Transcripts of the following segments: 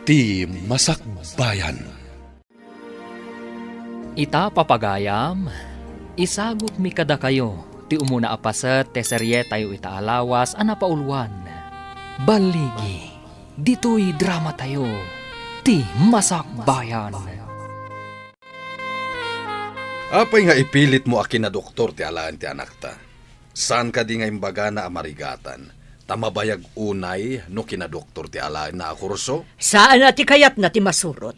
Ti Masakbayan. Ita papagayam, isagot mi kada kayo, ti umuna apaset, te serye tayo itaalawas, anapaulwan. Baligi, dito'y drama tayo, ti Masakbayan. Apay nga ipilit mo akin na doktor ti alaan ti anak ta. Saan ka di nga imbaga na amarigatan? Tamabayag unay no kinadoktor ti alaan na kurso? Saan na ti kayat na ti masurot?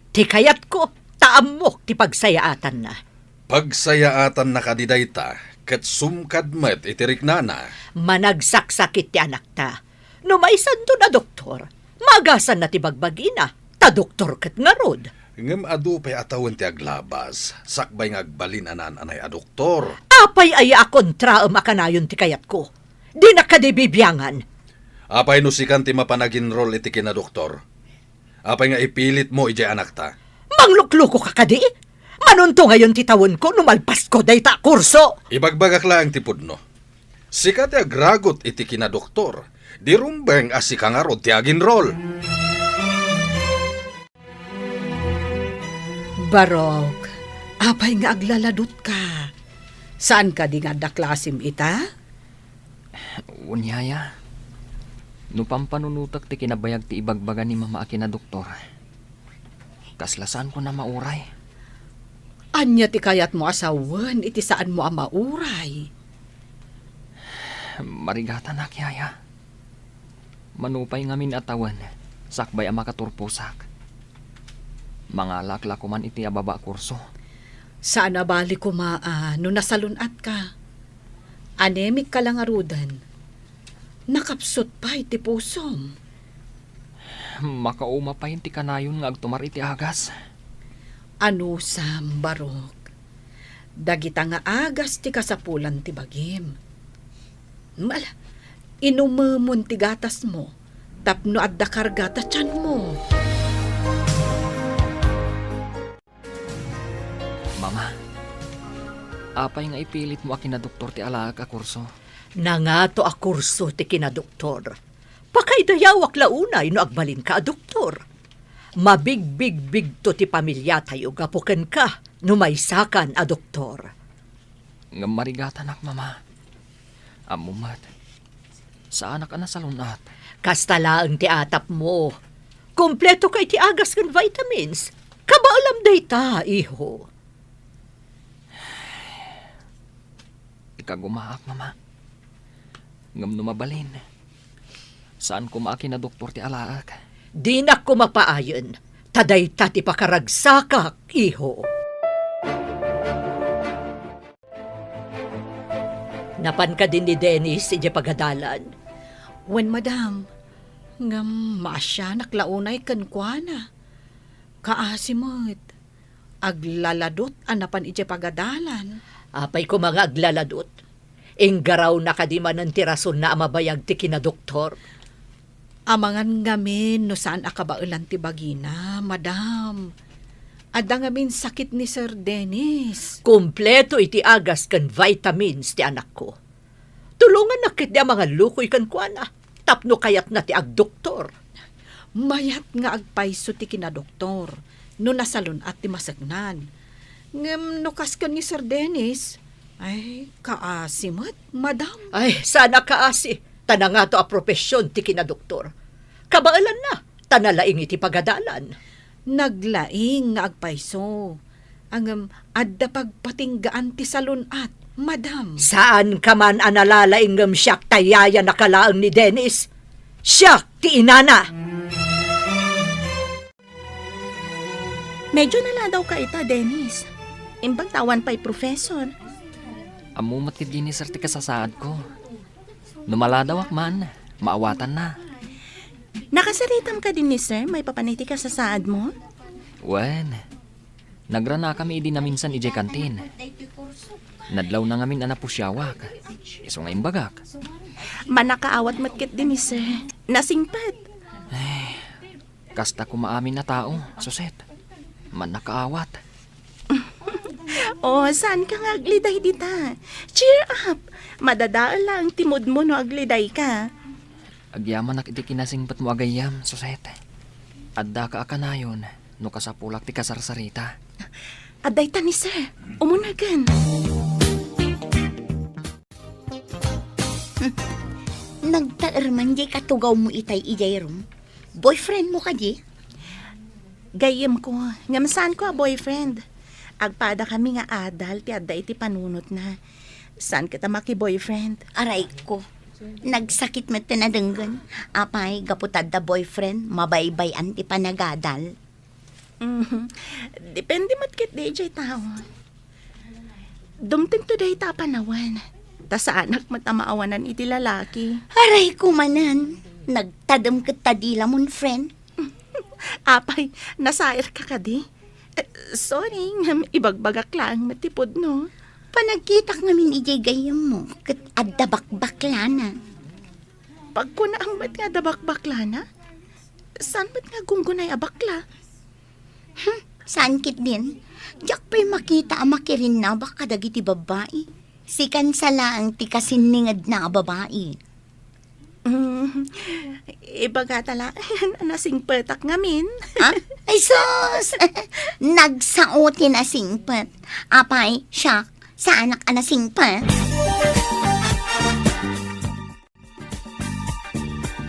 Ti kayat ko, taamok ti pagsayaatan na. Pagsayaatan na kadiday ta, kat sumkadmet itiriknana. Managsaksakit ti anak ta. No maisan to na doktor, magasan na ti bagbagina, ta doktor kat nga rod. Ngem adu pay atawan ti aglabas, sakbay nga agbalin anan anay a doktor. Apay ay akontra makanayon ti kayat ko. Di na kadibibyangan. Apay no sikan ti mapanaginrol iti kinadoktor. Apay nga ipilit mo ijay anak ta. Manglukluko ka kadi? Manunto ngayon ti tawon ko, numalpas ko day ta kurso. Ibagbagak lang ti pudno. Sikat ti agragot iti kinadoktor. Di rumbeng asika nga rod ti aginrol. Barok, apay nga aglaladot ka. Saan ka di nga daklasim ita? Unyaya, no pampanunutak ti kinabayag ti ibagbaga ni mama akin na doktor. Kaslasan ko na mauray. Anya ti kayat mo asawan, iti saan mo ang mauray? Marigatan na kiyaya. Manupay ngamin atawan, sakbay ang makaturpusak. Mga lakla ko man iti ababa kurso. Saan nabali ko no nasalunat ka? Anemic ka lang arudan. Nakapsot pa iti pusom. Makauma pa ti kanayon nga agtumar iti agas. Ano sam, Barok? Dagita nga agas ti kasapulan ti bagim. Mala, inumumon ti gatas mo. Tapno adda kargata tiyan mo. Mama, apay nga ipilit mo akin na doktor ti alaak a kurso. Nangato a kurso ti kinadoktor. Pakaidayawak launay no agbalin ka a doktor. Mabig-big-big to ti pamilya tayo gapuken ka no maisakan a doktor. Nga marigatan ak, mama. Amumat, saan ka na salunat? Kastalaang ti atap mo. Kompleto kay ti agas kan vitamins. Kabaalam day ta, iho. Ikagumaak, mama. Ngam numabalin. Saan ko maakin na doktor ti alaak? Di na ko mapaayon. Taday ta ti pakaragsakak, iho. Napan ka din ni Dennis, ije pagadalan. Wen, madam, ngam maasya naklaunay kankwana. Kaasimot, aglaladot anapan ije pagadalan. Apay ko mga aglaladot. Inggaraw na kadiman ng tirason na amabayag ti kinadoktor. Amangan ngamin no saan akabailan ti bagina, madam. Ada ngamin sakit ni Sir Dennis. Kompleto iti agas kan vitamins ti anak ko. Tulungan na kit di mga lukoy kan kuana. Tapno kayat na ti agdoktor. Mayat nga agpaiso ti kinadoktor. No nasalun at ti masagnan. Ngem no kaskan ni Sir Dennis. Ay, kaasimat, madam. Ay, sana kaasi. Tana nga to a propesyon ti kinadoktor. Kabaalan na. Tanalaing iti pagadalan. Naglaing nga agpaiso. Ang adda pagpatinggaan ti salunat, madam. Saan ka man analalaing ngam siyak tayaya nakalaang ni Dennis? Siyak ti inana. Medyo nala daw ka ita, Dennis. Imbang tawan pa'y professor. Amumat kid gini sir ti kasasaad ko. Numaladaw ak man, maawatan na. Nakasaritam ka din ni sir, may papaniti ka sa saad mo? Wen, nagrana kami idi na minsan ije kantin. Nadlaw na ngamin anapusyawak. Iso nga imbagak. Manakaawat matkit din ni sir. Nasingpat. Kasta ko maamin na tao, suset. Manakaawat. O, saan ka nga agliday dita? Cheer up! Madadaan lang timod mo no agliday ka. Agyaman ak iti kinasingpat mo agayam, suset. Adda ka akanayon, no kasapulak ti kasarsarita. Aday ta ni sir. Umunagan. Nagtaerman di katugaw mo itay ijay rum. Boyfriend mo ka di? Gayem ko. Ngamasan ko a boyfriend. Agpada kami nga adal ti adda iti panunot na. San kita maki-boyfriend? Aray ko. Nagsakit mo tinadenggan. Apay, gaputad da boyfriend, mabaybay-an ti panagadal. Depende matkit di ijay tao. Dumting today ta panawan. Ta sa anak matamaawanan iti lalaki. Aray ko manan. Nagtadam kita dila mon friend. Apay, nasair ka ka di? Sorry, ibagbagak lang matipod no. Panagkitak namin ijay gayam mo. Kat adda bakbakla na. Pag ko na ang mat nga dabak-bakla na, saan mat nga gunggunay a bakla? Saan kit din? Diyak pa'y makita ang makirin na baka dagiti babae. Sikan sala ang tikasiningad na babae. Ibaga tala, nasing petak ngamin. Ha? Ay sus! Nagsauti na singpat. Apay, siyak, sa anak ana singpat.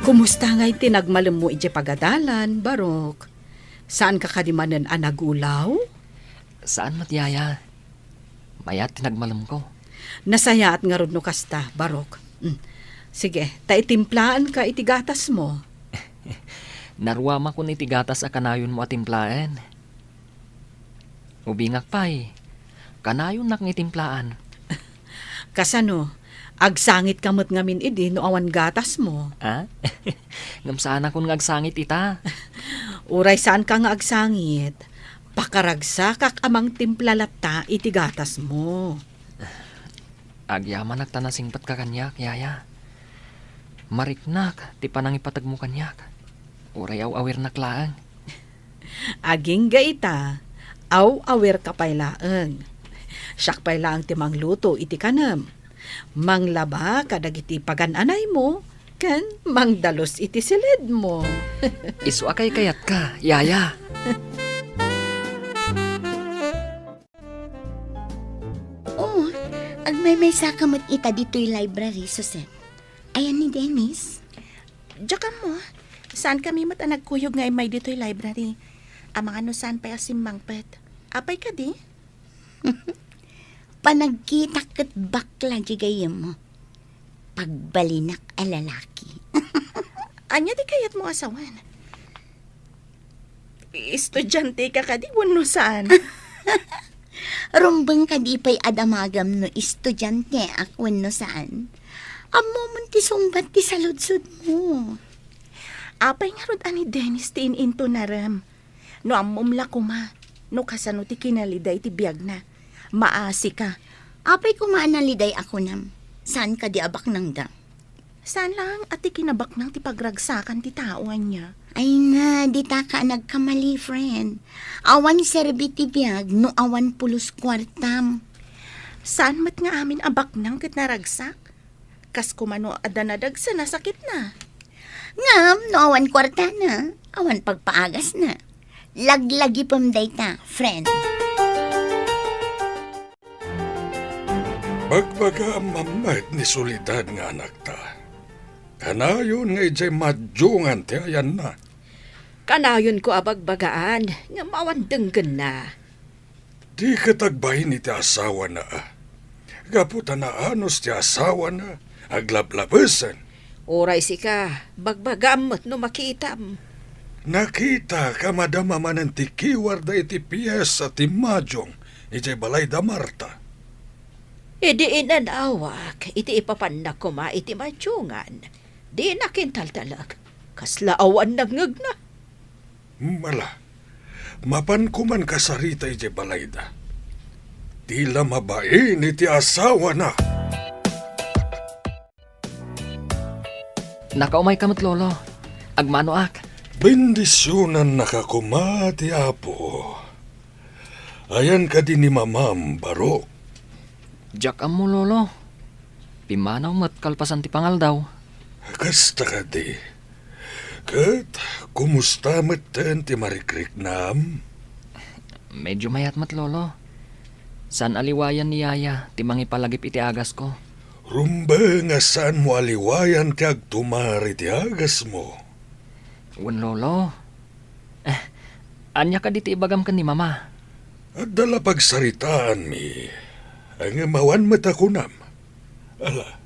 Kumusta nga'y tinagmalam mo ije pagadalan, Barok? Saan ka kadimanan anagulaw? Saan matyaya? Mayat tinagmalam ko. Nasaya at nga no kasta, Barok. Sige, taitimplaan ka itigatas mo. Naruama ko ni tigatas a kanayon mo at timplaen. Ubingak pa'y, kanayon nak ngitimplaan. Kasano, agsangit kamot ngamin idi no awan gatas mo. Ha? Ngamsaan akong ngagsangit ita. Uray saan ka nga agsangit? Pakaragsa kak amang timplalata itigatas mo. Agyaman nagtanasingpat ka kanyak, yaya. Mariknak, ti panang ipatag mo kanyak. Uray awir naklaang. Aging gaita, aw-awer ka pay laeng. Siyak pay laang ti mangluto iti kanam. Manglaba kadag iti pagananay mo, kan mangdalos iti silid mo. Isu akay kayat ka, yaya. Oh, agmay sa kamot ita dito'y library, Susan. Ayan ni Dennis. Diyan mo, saan kami mata nagkuyog nga may dito'y library? Ang mga no saan pa asimbang pet. Apay ka di? Panagkita kat bakla di gayam mo. Pagbalinak a lalaki. Anya di kayat mo asawan? Estudyante ka ka di no saan? Rumbang ka di pa'y adamagam no estudyante akwan no saan. Amo ti sumbat ti saludsud mo. Apay nga rod ani Dennis ti ininto na ram. No amumla ko ma. No kasano ti kinaliday ti biyag na. Maasi ka. Apay kumaanaliday ako nam. Saan ka di abak nang da? Saan lang at ti kinabak ng ti pagragsakan ti taoan niya? Ay na, di ta ka nagkamali, friend. Awan serbi ti biyag no awan pulos kwartam. Saan mat nga amin abak ng kat naragsak? Kas kumano adanadag sa nasakit na. Ngam, no awan kwarta na. Awan pagpaagas na. Laglagi pamday ta, friend. Bagbaga ang mamait ni Solidad nga anak ta. Kanayon nga ijay madyungan ti ayan na. Kanayon ko abagbagaan, nga mawandenggan na. Di katagbahin iti asawa na Gaputan na anos ti asawa na. Aglablabesan. Oray si ka, bagbagamot no makitam. Nakita ka madama man ti kiwar da iti piyesa ti madyong. Ijay balay da Marta. Di inanawak, iti ipapanak ko ma iti madyungan. Di nakintaltalag, kaslaawan nagngag na. Mala, mapan ko man kasarita iti balayda. Tila mabain iti asawa na. Nakaumay kamot lolo. Agmano ak. Bendisyonan nakakumati apo. Ayan ka din ni Mamam Barok. Jack mo lolo. Pimanaw mat kalpasan ti pangal daw. Kasta ka di. Kat, kumusta matan ti Marikrik nam? Medyo mayat mat lolo. San aliwayan ni Yaya, ti mangipalagip iti agas ko. Rumba nga saan mo aliwayan ti agtumari ti agas mo? Wan lolo. Anya ka diti ibagam ka ni mama. At dala pagsaritaan mi, ang mawan mata ko nam. Ala,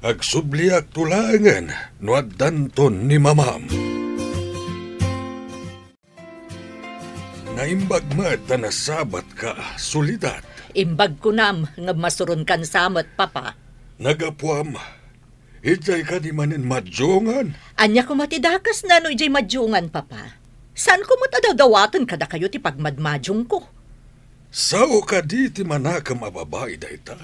agsubli ak tulangan no addanton ni mamam. Naimbag mata na sabat ka, sulidat. Imbag ko nam, nga masuron kan samot, papa. Nagapuam, ijay ka di manin madjongan. Anya ko matidakas na no ijay madyungan, papa. Saan ko matadawdawatan kada kayo ti pagmadmadyong ko? Sao ka di ti manakam a babae dayta?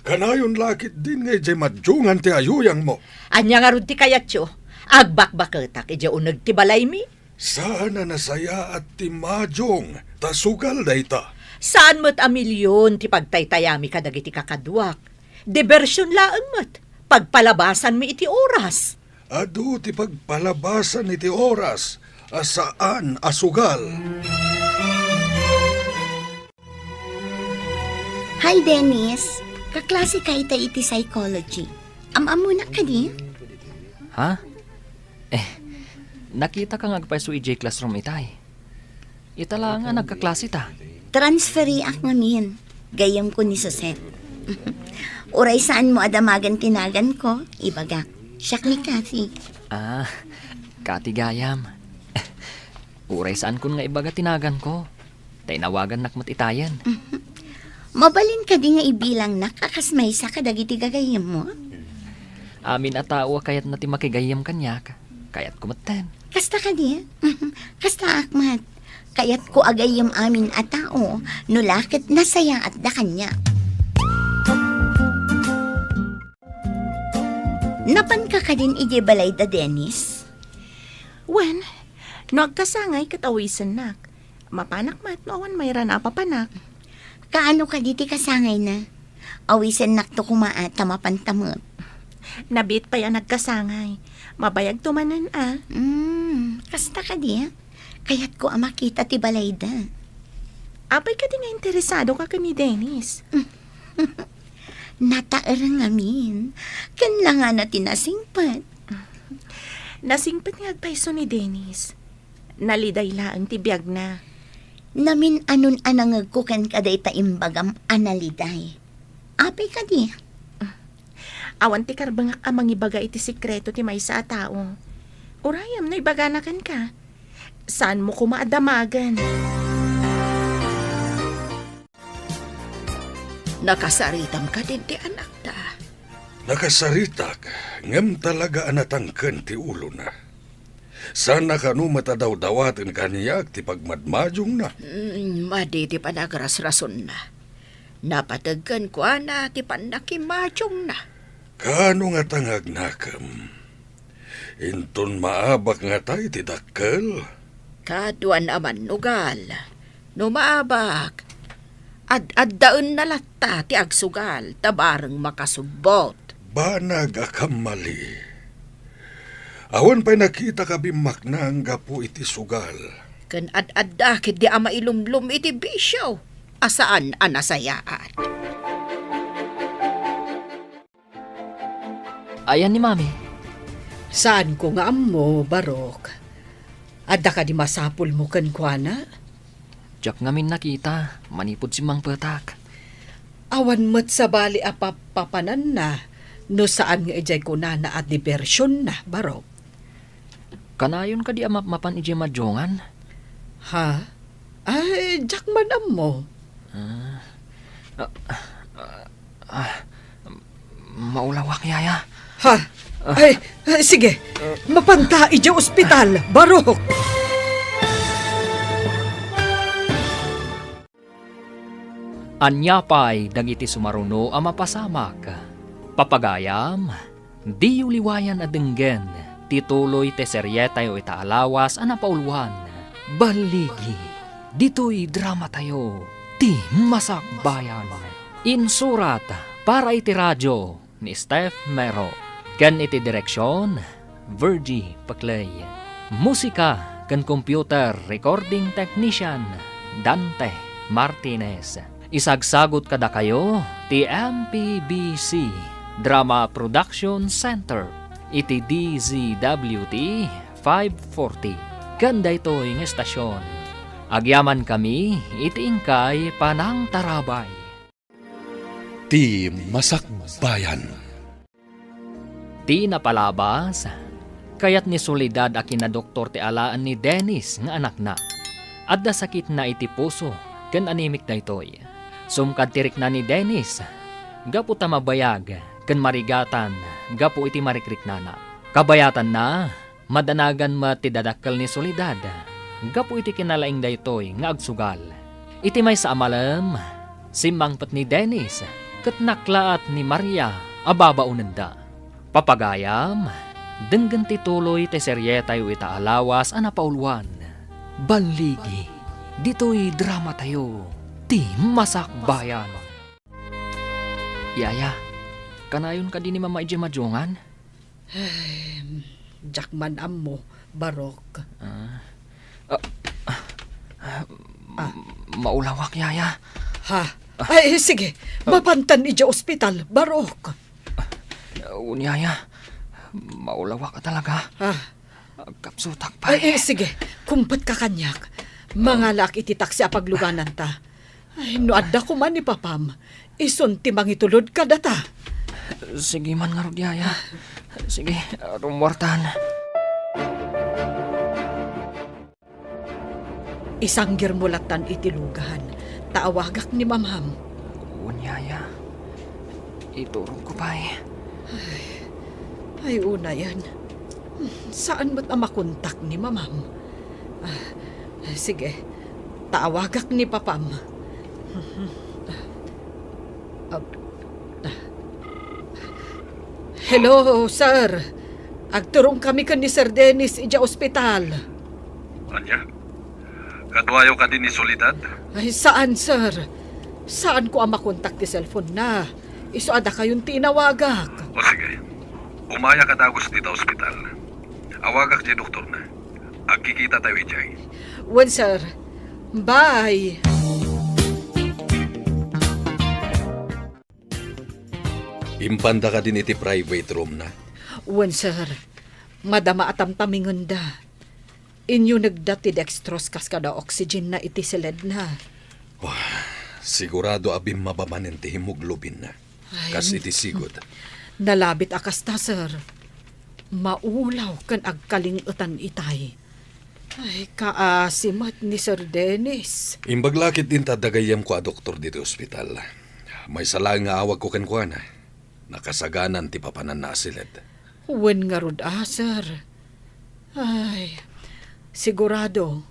Kanayon lakit din nga ijay madjongan ti ayuyang mo. Anya nga rod ti kayatyo, agbakbaketak ijay unag ti balay mi. Sana nasaya at ti madyong, tasugal dayta. Saan mo't a milyon ti pagtaytayami kadagiti kakadwak? Diversyon laang mo't, pagpalabasan mi iti oras. Adu ti pagpalabasan iti oras, asaan asugal. Hi, Dennis. Kaklase ka iti psychology. Amuna ka di? Ha? Nakita ka nga agpaiso ijay classroom itay. Itala nga nagkaklase ta. Transferi ak ngamin. Gayam ko ni Suset. Uray saan mo adamagan tinagan ko? Ibagak. Siyak ni Cathy. Kati gayam. Uray saan kun nga ibaga tinagan ko. Tainawagan nakmat itayan. Mabalin ka di nga ibilang nakakasmay sa kadagiti gagayam mo? Amin at tao kayat na ti makigayam kanyak. Kayat kumaten. Kasta ka di? Kasta akmat. Kayat ko agayam amin at tao, nulakit nasaya at da kanya. Napan ka din ije balay da, Dennis? Wen, no agkasangay katawisan nak. Mapanak mat no awan mayra na papanak. Kaano ka diti kasangay na? Awisan nakto kumaat tamapantamot. Nabit pa yan nagkasangay. Mabayag tumanan Kasta ka di? Kaya't ko makita ti balay da. Apay ka di nga interesado ka ni Dennis. Nataarang amin. Kanla nga na tinasingpat. Nasingpat nga agpaiso ni Dennis. Naliday laang tibiyag na. Namin anon anangag ko kan kaday taimbagam analiday. Apay ka di? Awan ti karbangak amang ibaga iti sikreto ti may sa tao. Urayam na ibaganakan ka. Saan mo kumaadamagan? Nakasaritam ka din ti anak ta. Nakasaritak, ngem talaga anatangken ti ulo na. Sana kanu matadaw-dawatin kaniyak ti pagmadmadyong na. Madi ti panagras-rason na. Napatagkan ko na ti panakimadyong na. Kano nga tangag nakam? Inton maabak nga tayo ti dakkel. Kaduan aman nugal. Numaabak. Ad-daun na latta ti agsugal. Tabarang makasubot. Banag akam mali. Awan pa'y nakita ka bimak na ang gapo iti sugal. Kan ad-adakit di ama ilumlum iti bisyo. Asaan anasayaan. Ayan ni mami. Saan ko nga mo, Barok? Adda ka di masapul mo kan kuana? Diyak ngamin nakita. Manipod si Mang Petak. Awan mo't sa bali apapapanan na. No saan nga ijay ko na at diversyon na, Barok? Kanayon ka di mapan ije madjongan? Ha? Ay, jak manam mo. Maulawak yaya. Ha? Ay, sige. Mapanta ije ospital, Barok. Anyapay dagiti sumaruno a mapasamak. Papagayam, di uliwayan adenggen, tituloy te seryetay o itaalawas a napauluan. Baligi, dito'y drama tayo, ti masakbayan. Insurat para iti radyo ni Steph Mero. Ken iti direksyon, Virgie Paklay. Musika kan computer recording technician Dante Martinez. Isagsagot kada kayo ti MPBC Drama Production Center iti DZWT 540. Ganda ito yung estasyon. Agyaman kami iti ingkay Panang Tarabay. Ti Masakbayan. Ti napalabas, kayat ni Soledad a kinadoktor ti alaan ni Dennis nga anak na. Adda sakit na iti puso, ken animik da itoy. Sumkad tirik na ni Dennis, gapu ta mabayag, ken marigatan, gapu iti marikrik na. Kabayatan na, madanagan matidadakkel ni Soledad, gapu iti kinalaing da itoy nga agsugal. Iti may sa amalam, simangpat ni Dennis, ket naklaat ni Maria, ababaunan da. Papagayam, denggan tituloy te serye tayo itaalawas ana pauluan. Baligi, dito'y drama tayo, ti Masakbayan. Yaya, kanayon ka din ni Mama Ije Majongan? Jakman ammo, Barok. Maulawak, Yaya. Ha? Ay, sige. Mapantan ija ospital, Barok. Yaya, maulawak ka talaga. Ha? Kapsutak pa. Ay, sige. Kumpet ka kanyak. Mga laki ititak sa pagluganan ta. Ay, noadda ko man ni Papam. Isun ti mangitulod ka data. Sige man nga, Yaya. Sige, rumwartan. Isang girmulatan itilugan. Taawagak ni Mamam. Yaya, iturong ko pa eh. Ay, una yan. Saan mo't makontak ni Mamam? Sige, taawagak ni Papam. Hello, sir. Agturong kami kan ni Sir Dennis ija ospital. Anya? Kadwayo ka din ni Soledad? Ay, saan, sir? Saan ko ang makontak ti cellphone na? Iso ada kayong tinawagak. O sige, umaya ka dagos dito ospital. Awagak di doktor na. Agkikita tayo ijay. Wen, sir. Bye. Impanda ka din iti private room na. Wen, sir. Madama atamtamingon da. Inyo nagdati dextrose kas kada oxygen na iti siled na. Sigurado abim mabamanin ti hemoglobin na. Kas iti sigod. Nalabit akas ta, sir. Maulaw kan agkalingutan itay. Ay, kaasimat ni Sir Dennis. Imbaglakit din tadagayam ko a doktor dito ospital. May sala nga awag ko kenkwana. Nakasaganan ti papanan na asilid. Wen nga rod, sir. Ay, sigurado,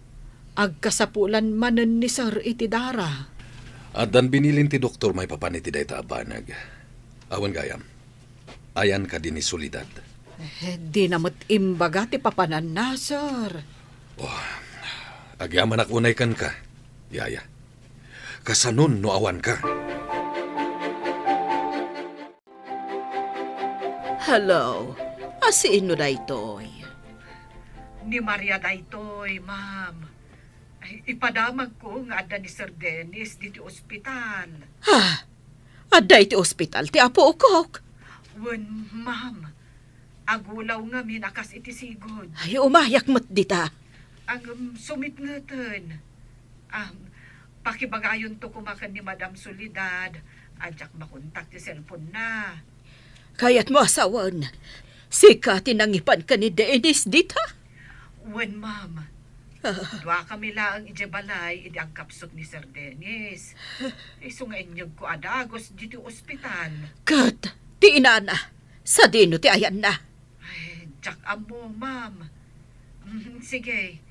agkasapulan manen ni Sir iti dara. At dan binilin ti doktor may papaniti day taabanag. Awan gayam, ayan ka din ni Soledad. Di namot imbaga ti papanan na, sir. Agyaman akunay kan ka, Yaya. Kasanon no awan ka. Hello, asiin no daytoy? Ni Maria daytoy, ma'am. Ay, ipadamag ko nga ada ni Sir Dennis dito ospital. Ha? Aday ti ospital ti apo ukok. Wen, ma'am. Agulaw nga minakas iti sigod. Ay, umayak mo't dita. Ang sumit nga ten. Pakibagayon to kumakan ni Madam Soledad. Adyak makontak ti cellphone na. Kaya't mo asawan. Sika tinangipan ka ni Dennis dita. Wen, ma'am. Dua kami laang ijebalay idi ang kapsot ni Sir Dennis. Iso nga inyog ko adagos dito ospital. Kat, ti inana. Sa dino ti ayan na. Ay, jak amo, ma'am. Sige,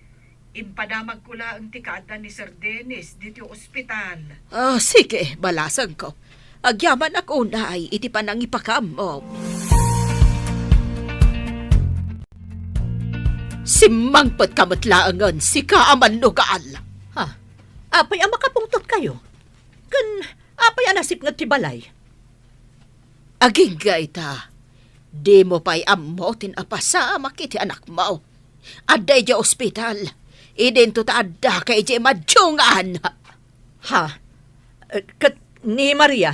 impadamag ko laang ti kaada ni Sir Dennis dito ospital. Sige, balasan ko. Agyaman ako na ay iti panang ipakam mo. Simangpot kamatlaangan si kaaman lugaal. Ha? Apay ang makapungtot kayo? Kan, apay ang nasip nga tibalay? Aging gaita. Di mo pa'y amo tinapasama kiti anak mo. Aday di ospital. Idento ta adda kay di madjungan. Ha? Ni Maria,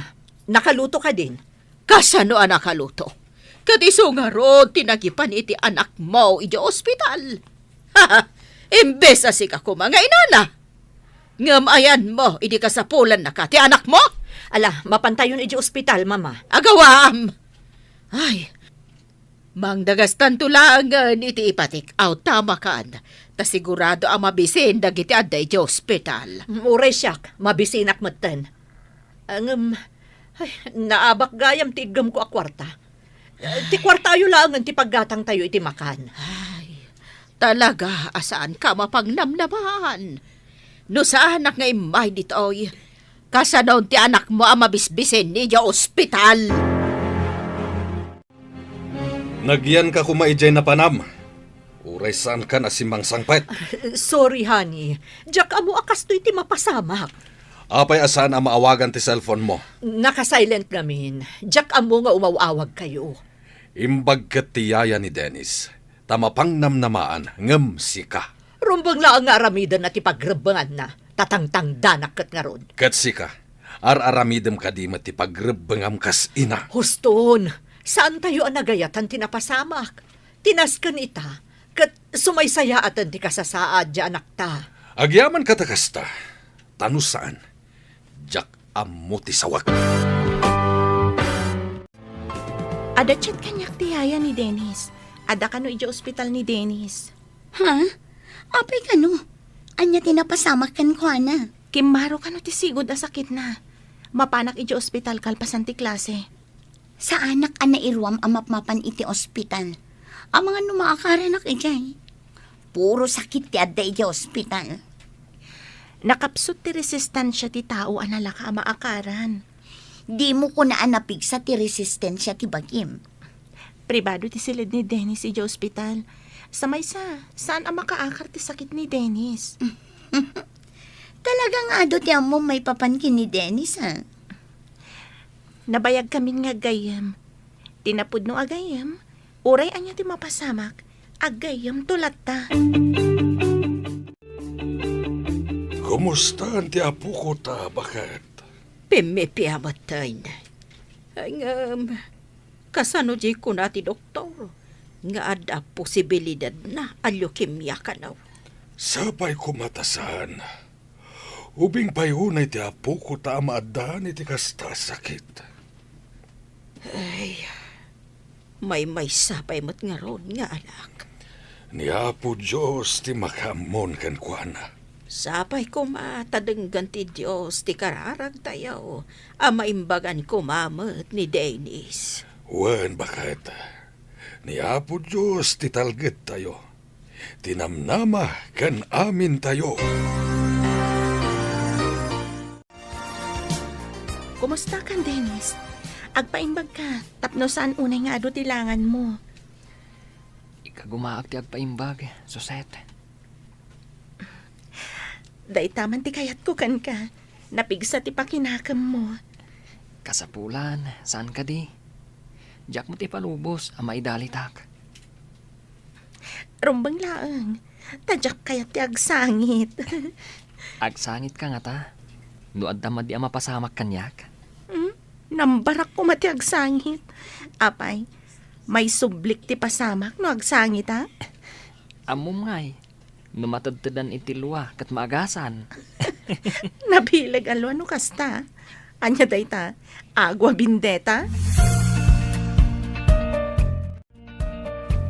nakaluto ka din. Kasano ang nakaluto? Katiso nga ron, tinagipan iti anak mo iti ospital. Imbes asik ako mga inana. Ngamayan mo, idi kasapulan na ka, ti anak mo? Ala, mapantayon iti ospital, mama. Agawam! Ay, mangdagastan tulangan iti ipatik out tama kan. Ta sigurado ang mabisin dagiti aday iti ospital. Uray siyak, mabisinak matan. Ay, naabak gayam ti igam ko a kwarta. Ti kwarta ayo lang ti paggatang tayo iti makan. Ay, talaga asaan ka mapangnamnaman? No sa anak nga imay ditoy, kasanaw ti anak mo ang mabisbisin ni di ospital. Nagyan ka kumaijay na panam. Uray saan ka na simang sangpet. Sorry, honey. Diyak amo akas to iti mapasamak. Apay asaan ang maawagan ti cellphone mo. Naka-silent gamin. Diyak amo nga umawawag kayo. Imbag kat tiyaya ni Dennis. Tamapang namnamaan ngem sika. Rumbang lang nga aramidan na ti pagrebangan na. Tatangtang danak kat nga rod. Kat sika. Ar-aramidem ka di mati pagrebengam kas ina. Huston, saan tayo ang nagayatan tinapasamak? Tinaskan ita. Kat sumaysayaatan ti kasasaad di anak ta. Agyaman katakasta. Tanusaan. Jak ammo ti sawak. Ada chat kanyak ti yaya ni Dennis. Ada kano iti ospital ni Dennis. Ha? Apay ka no? Anya tinapasamak kan ko, ana. Kimaro kano ti sigod a sakit na. Mapanak iti ospital kalpasan ti klase. Sa anak ana irwam amapmapan iti ospital. Ang mga numaakaranak ijay. Puro sakit ti adda iti ospital. Nakapsot ti resistansya ti tao anala ka maakaran. Di mo ko na anapig sa ti resistensya ti bagim. Pribado ti silid ni Dennis iti ospital. Samay saan ang makaakar ti sakit ni Dennis? Talaga nga do ti amo may papankin ni Dennis, ha? Nabayag kami nga gayam. Tinapud no agayam. Uray anya ti mapasamak. Agayam tulat ta. Kumusta ang ti apo ko ta? Bakit? Pimipiamatay na. Ay kasano di ko na ti doktor. Nga ada posibilidad na leukemia ka na. Sabay kumatasan. Ubing payunay ti apo ko ta maadaan iti kasta sakit. Ay, may sapay mo't nga ron nga anak. Ni Apo Diyos ti makamon kan kuana. Sapay ko matadenggan ti Diyos ti kararag tayo. Amaimbagan ko mamat ni Dennis. Wen bakit? Ni Apo Diyos ti talget tayo. Tinamnama kan amin tayo. Kumusta kan Dennis? Agpaimbag ka. Tapno saan unay nga ado tilangan mo. Ikagumaak ti agpaimbag, Suset. Day taman ti kayat ko kan ka. Napigsa ti pakinakam mo. Kasapulan, saan ka di? Diyak mo ti palubos, ang maidalitak. Rumbang laang. Tadyak kayat ti agsangit. Agsangit ka nga ta. Nuad damad di ang mapasamak kanyak. Nambarak ko mati agsangit. Apay, may sublik ti pasamak no agsangit ha? Amom ngay. Numatadtadan iti luwa kat maagasan. Nabilag alwa no kasta. Anya day ta, agwa bindeta.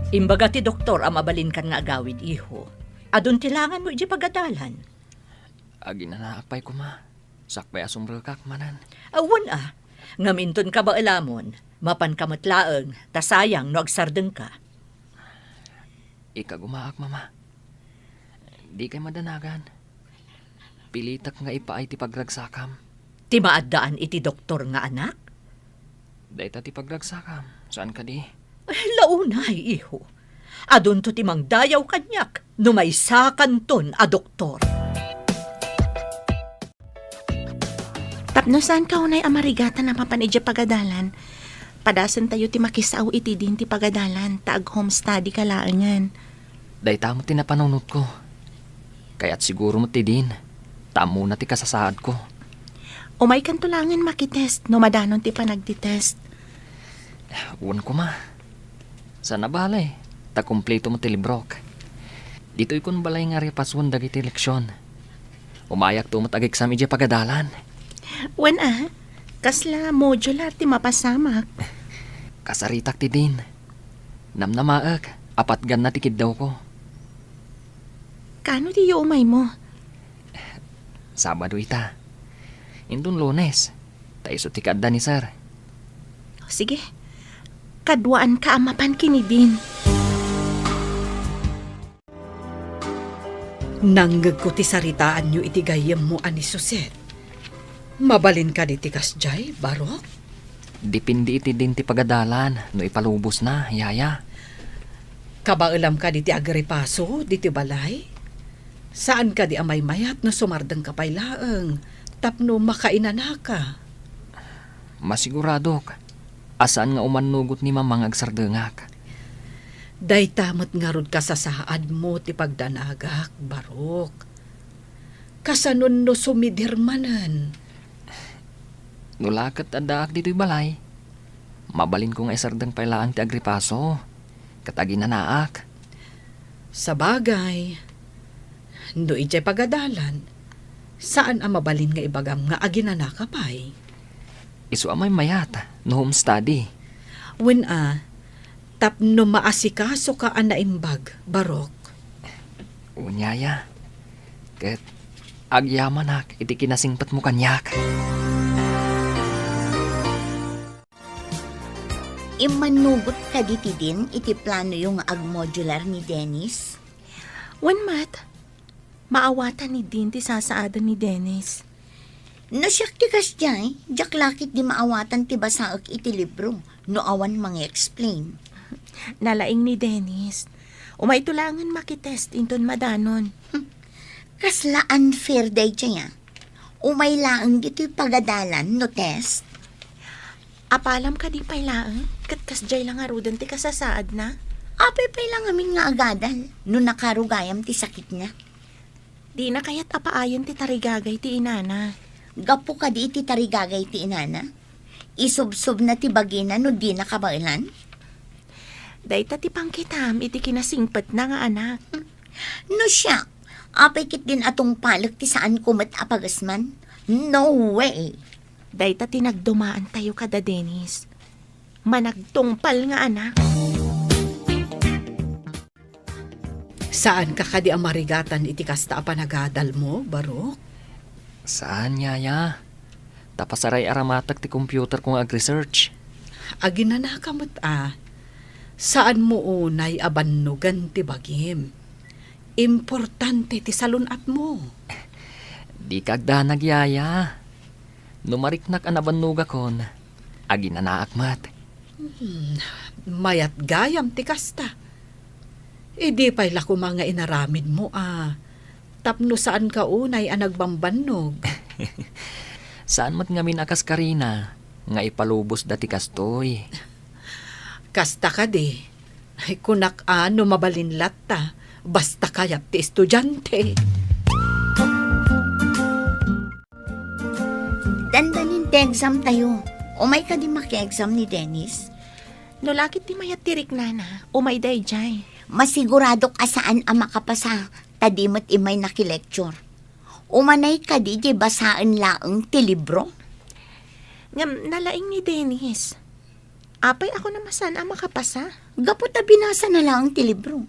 Imbaga ti doktor ang mabalin kan nga agawid, iho. Adun tilangan mo iji pagadalan. Agi na naakpay ko ma. Sakpay asumrekak manan. Awan ngaminton ka ba alamon? Mapan kamatlaeng, tasayang no agsardeng ka. Ikagumaak, mama. Di kay madanagan. Pilitak nga ipaay ti pagragsakam. Ti maadaan iti doktor nga anak? Dayta ti pagragsakam. Saan ka di? Launay, iho. Adun to timang dayaw kanyak, numaysa kanton a doktor. Tapno saan ka unay amarigatan na mapanidya pagadalan, Padasan tayo ti makisaw iti din ti pagadalan, taag home study kalaangan. Day tamo tinapanunot ko. Kaya't siguro mo ti din. Tamo na ti kasasaad ko. Umay kan tulangan makitest, no madanon ti panagtitest. Uwan ko ma. Sana balay. Ta kumpleto mo ti librok. Dito'y kun balay nga repaswan dagiti leksyon. Umayak to mo tag-exam iti pagadalan. Wan kasla modular ti mapasamak. Kasaritak ti din. Namnamaak. Apat gan na tikid daw ko. Kano ti umay mo? Sabado ita. Indun Lunes. Taiso ti kadda ni sir. Sige, kadwaan ka amapan kini din. Nanggag ko ti saritaan nyo iti gayem mo ani Suset. Mabalin ka di ti kasjay, Barok? Dipindi iti din ti pagadalan. No ipalubos na, yaya. Kabailam ka di ti agripaso, di ti balay? Saan ka di amay mayat no sumardang kapaylaeng? Tapno makainana ka. Masiguradok. Asaan nga umanugot ni mamang agsardengak. Day tamot nga rod ka sa saad mo ti pagdanagak, Barok. Kasanon no sumidirmanan. Nulakat adaak dito'y balay. Mabalin ko nga isardeng pailaan ti agripaso. Katagi na naak. Sa bagay, no ijay pagadalan, saan ang mabalin nga ibagam nga aginana ka pa'y? Isu amay mayat, no home study. When tapno maasikaso ka ang naimbag, Barok. Unyaya. Ket agyamanak iti kinasingpat mo kanyak. Imanugot ka diti din iti plano yung ag-modular ni Dennis? Wan mat, maawatan ni din ti sasaada ni Dennis. No siyak ti kasjay, jak lakit di maawatan ti basaak iti libro, no awan explain. Nalaing ni Dennis. Umay tulangan makitest inton madanon. Kasla unfair day siya. Umay laang dito'y pagadalan no test. Apalam ka di pailaan, kat kasjay lang arudan ti kasasaad na. Apay pay lang amin nga agadal, no nakarugayam ti sakit niya. Di na kaya't apaayon ti tarigagay ti inana. Gapo ka di iti tarigagay ti inana. Isubsob na ti bagina no di nakabailan. Dayta ti pangkitam iti kinasingpat na nga anak. No siya, apay kit din atong palak ti saan kumat apagasman. No way. Dayta ti nagdumaan tayo kada Dennis. Managtungpal nga anak. Saan ka kadi amarigatan iti kasta apanagadal mo, Barok? Saan, yaya? Tapasaray aramatak ti computer kong ag-research. Aginana ka mo't Saan mo unay abannugan ti bagim? Importante ti salunat mo. Di kagda nagyaya. Numariknak an abannuga kon. Aginanaakmat. Mayat gayam ti kasta. Idi pa'y lako mga inaramid mo Tapno saan ka unay nagbambannog? Saan mat ngamin akas karina? Nga ipalubos dati kastoy. Kasta ka di. Ay kunak mabalinlat ta. Basta kayat ti estudyante. Dandanin ti exam tayo. Umay ka di maki-exam ni Dennis. No lakit ti mayat tirik nana, umay day jay. Masigurado ka saan ang makapasa. Tadimot imay nakilecture. Umanay ka di basaan laang ti libro. Ngam nalaing ni Dennis. Apay ako namasan ang makapasa. Gapo ta binasa na lang ti libro.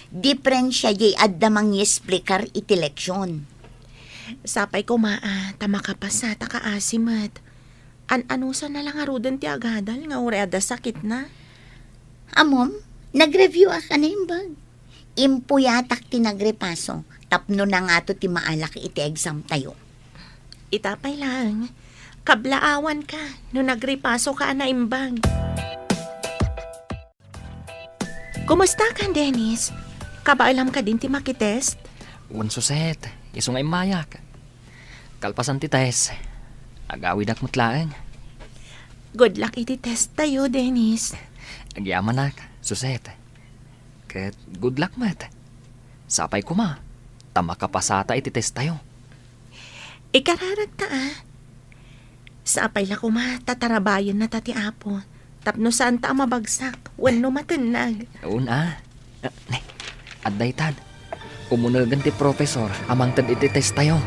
Diferensya jay addamang yesplikar iti leksyon. Sapay ko ta makapasa ta kaasimat. Anusa na lang arudan ti agadal nga ureada sakit na. Amom, nag-review ka na yung bag. Impuyatak ti nagrepaso. Tapno na nga to ti maalak iti exam tayo. Itapay lang. Kablaawan ka no nagrepaso ka na imbag. Kumusta ka, Dennis? Kabailam ka din ti makitest? Wan suset. Iso nga imayak. Kalpasan ti tes. Agawid ak mutlaeng. Good luck iti test tayo, Dennis. Agyaman nak, Suset. Ket good luck mat. Sapay ko ma. Tama kapasata iti test tayo. Ikararag ta Sapay la ko tatarabayan na tati apo. Tapno saan ta mabagsak, wenno matunag. Una. Adday tad. Umunagan ti profesor amang tad iti test tayo.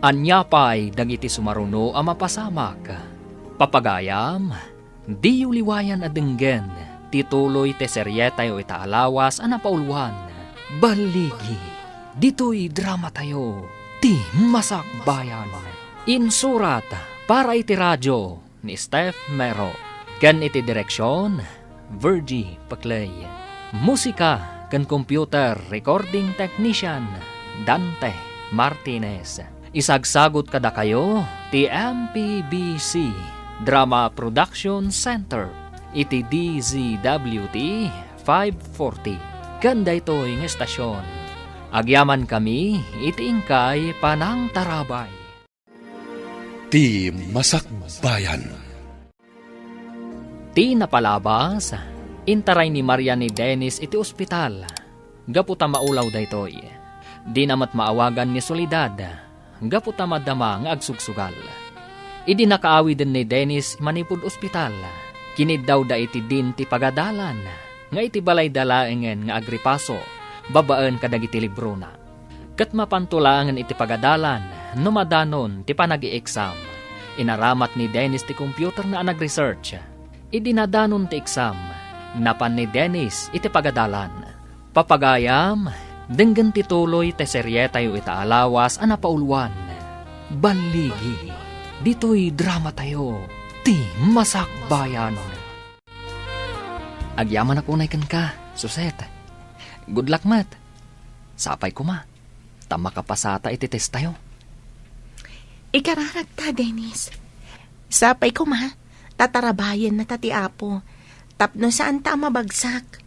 Anyapay dagiti sumaruno ang mapasamak. Papagayam, di uliwayan adenggen, tituloy te serye tayo itaalawas ang napauluan. Baligi, dito'y drama tayo, ti masakbayan. Insurat para iti radyo ni Steph Mero. Ken iti direksyon, Virgie Paclay. Musika ken computer recording technician, Dante Martinez. Isagsagot kada kayo ti MPBC Drama Production Center iti DZWT 540 kanda ito'y ng estasyon. Agyaman kami iti ingkay panang tarabay. Ti Masakbayan. Ti napalabas, intaray ni Maria ni Dennis iti ospital. Gaputa maulaw daytoy. Di namat maawagan ni Soledad. Gaputa madama nga agsugsugal. Idi nakaawi din ni Dennis manipud ospital. Kinid daw da iti din ti pagadalan. Nga iti balay dalaengen nga agripaso. Babaan kadagiti libro na. Kat mapantulangan iti pagadalan. Numadanon ti panagi-exam. Inaramat ni Dennis ti computer na nag-research. Idi nadanon ti exam. Napan ni Dennis iti pagadalan. Papagayam, denggan tituloy te serye tayo itaalawas ang napauluan. Baligi, dito'y drama tayo, ti masakbayan. Agyaman ako na ikan ka, Suset. Good luck, mat. Sapay ko ma. Tama kapasata iti test tayo. Ikararag ta, Dennis. Sapay ko tatarabayan na tati apo. Tapno saan ta mabagsak.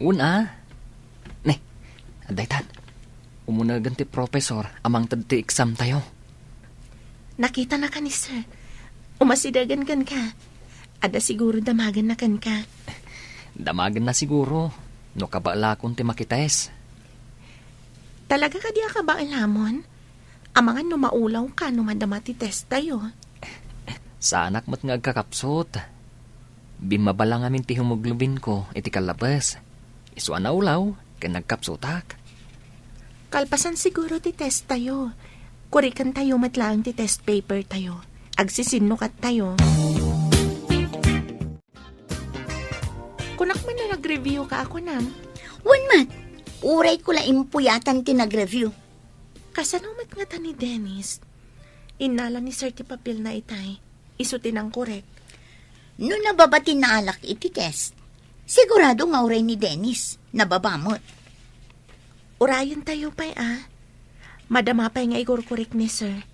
Una, Adaytan, umunagan ti profesor amang tadti exam tayo. Nakita na ka ni sir. Umasidagan kan ka. Ada siguro damagan na kan ka. Damagan na siguro. No kabala kung ti makites. Talaga ka diya ka ba alamon? Amangan no maulaw ka no madama ti test tayo. Sa anak mo't nga agkakapsot. Bimabala ngamin ti hemoglobin ko iti kalabas. Iswa na ulaw. Nagkapsutak. Kalpasan siguro ti test tayo. Kurikan tayo matlaang ti test paper tayo. Agsisinukat tayo. Kunak man na nag-review ka ako nam. Mat, uray ko la impuyatan ti nag-review. Kasanumat nga ta ni Dennis. Inala ni Sir ti papel na itay. Isutin ang korek. No nababati na alak iti test. Sigurado nga uray ni Dennis. Nababamot. Urayan tayo pa'y Madama pa'y nga igor-korek ni sir.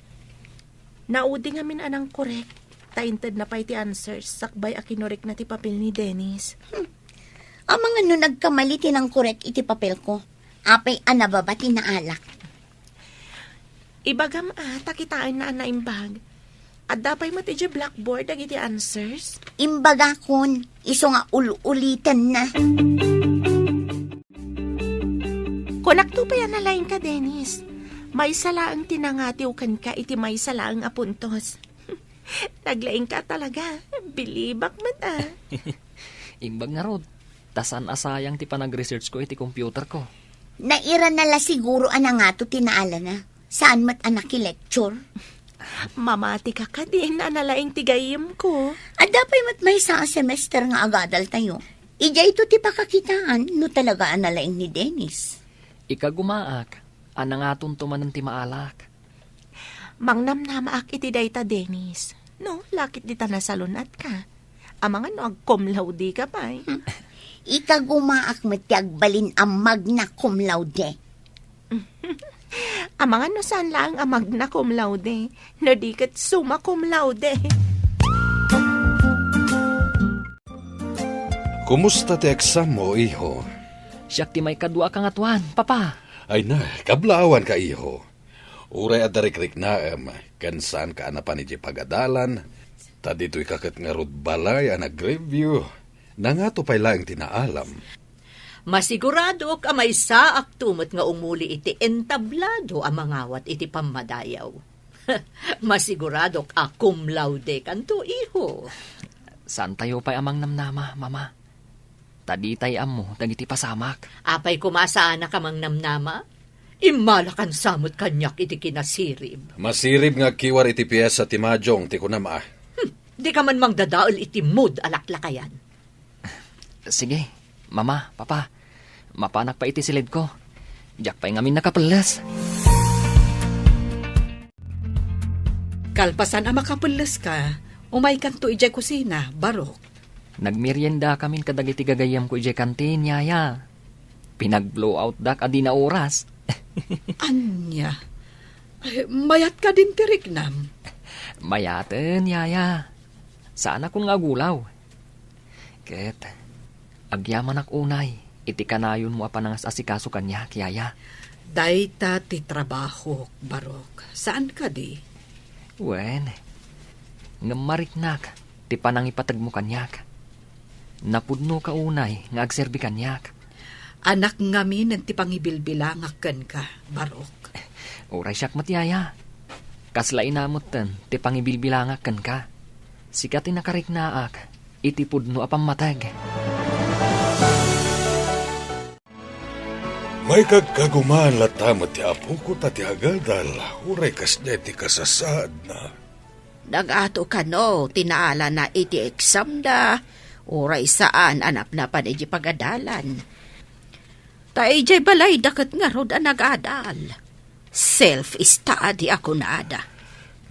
Naudi nga min anang korek. Tainted na pa'y ti answers. Sakbay akinorek na ti papel ni Dennis. Ang mga no nagkamali tinang korek iti papel ko. Apay nababati na alak. Ibagam takitaan na naimbag. At dapay mati di blackboard ag iti answers. Imbaga kon, iso nga ulitan na. Kunak to pa yan nalain ka, Dennis. May salaang tinangatiw kan ka, iti may salaang apuntos. Naglaing ka talaga. Bilibak man Imbag nga rod. Tasan asayang ti panag-research ko iti computer ko. Naira nala siguro nga to tinaala na. Saan mat anak lecture? Mamati ka ka din na nalaing tigayim ko. Adapay mat may sa semester nga agadal tayo. Ija ito ti pakakitaan no talaga analaing ni Dennis. Ikagumaak, anangatun tumanan ti maalak. Mangnamnamaak iti dayta, Dennis. No, lakit di ta nasalunat ka. Amangan no agkumlaw di ka pa Ikagumaak matiagbalin ang magna cum laude. Amangan no saan lang ang magna cum laude. No di kat summa cum laude. Kumusta ti exam mo, iho? Siyak ti may kadwa kang atuan, papa. Ay na, kablaawan ka, iho. Uray at darikrik naam, kansan ka na pa ni pagadalan, ta dito'y kakat nga rod balay ang nag-review, na nga to pa'y laing tinaalam. Masigurado ka may saak tumot nga umuli iti entablado ang mangawat iti pamadayaw. Masigurado ka cum laude kanto iho. Saan tayo pa'y amang namnama, mama? Taditay amo, dagiti pasamak. Apay kumasaan na kamang namnama? Imalakan samot kanyak iti kinasirib. Masirib nga kiwar iti piyesa ti Majong ti kunama. Di ka man mangdadaol iti mood alaklakayan. Sige, mama, papa, mapanak pa iti silid ko. Diyak pa'y ngamin nakapelas. Kalpasan ang makapulas ka, umay kanto ijay kusina, Barok. Nagmerienda kamin kadagiti gagayam ko ijay kantin, yaya. Pinag-blow out dak adi na oras. Anya, ay, mayat ka din tiriknam. Mayaten, yaya. Saan akong nga gulaw? Ket, agyaman ak unay, iti kanayon mo apanangas asikaso kanya, yaya. Dayta ti trabaho, Barok. Saan ka di? Wen, ngamariknak, ti panangipatag mo kanyak. Napudno ka unay, nga agserbi kanyak. Anak ngamin ang ti pangibilbilangakkan ka, Barok. Oray siyak matyaya. Kasla inamutan, ti pangibilbilangakan ka. Sikati nakariknaak, iti pudno apang matag. May kagkagumaan latamot ti apo ko tati agadal, uray kas ti kasasaad na. Nagato ka no, tinaala na iti exam da, oray saan anap na pa iti pagadalan. Ta ijay balay dakat nga rod ang nag-adal. Self-study ako nada.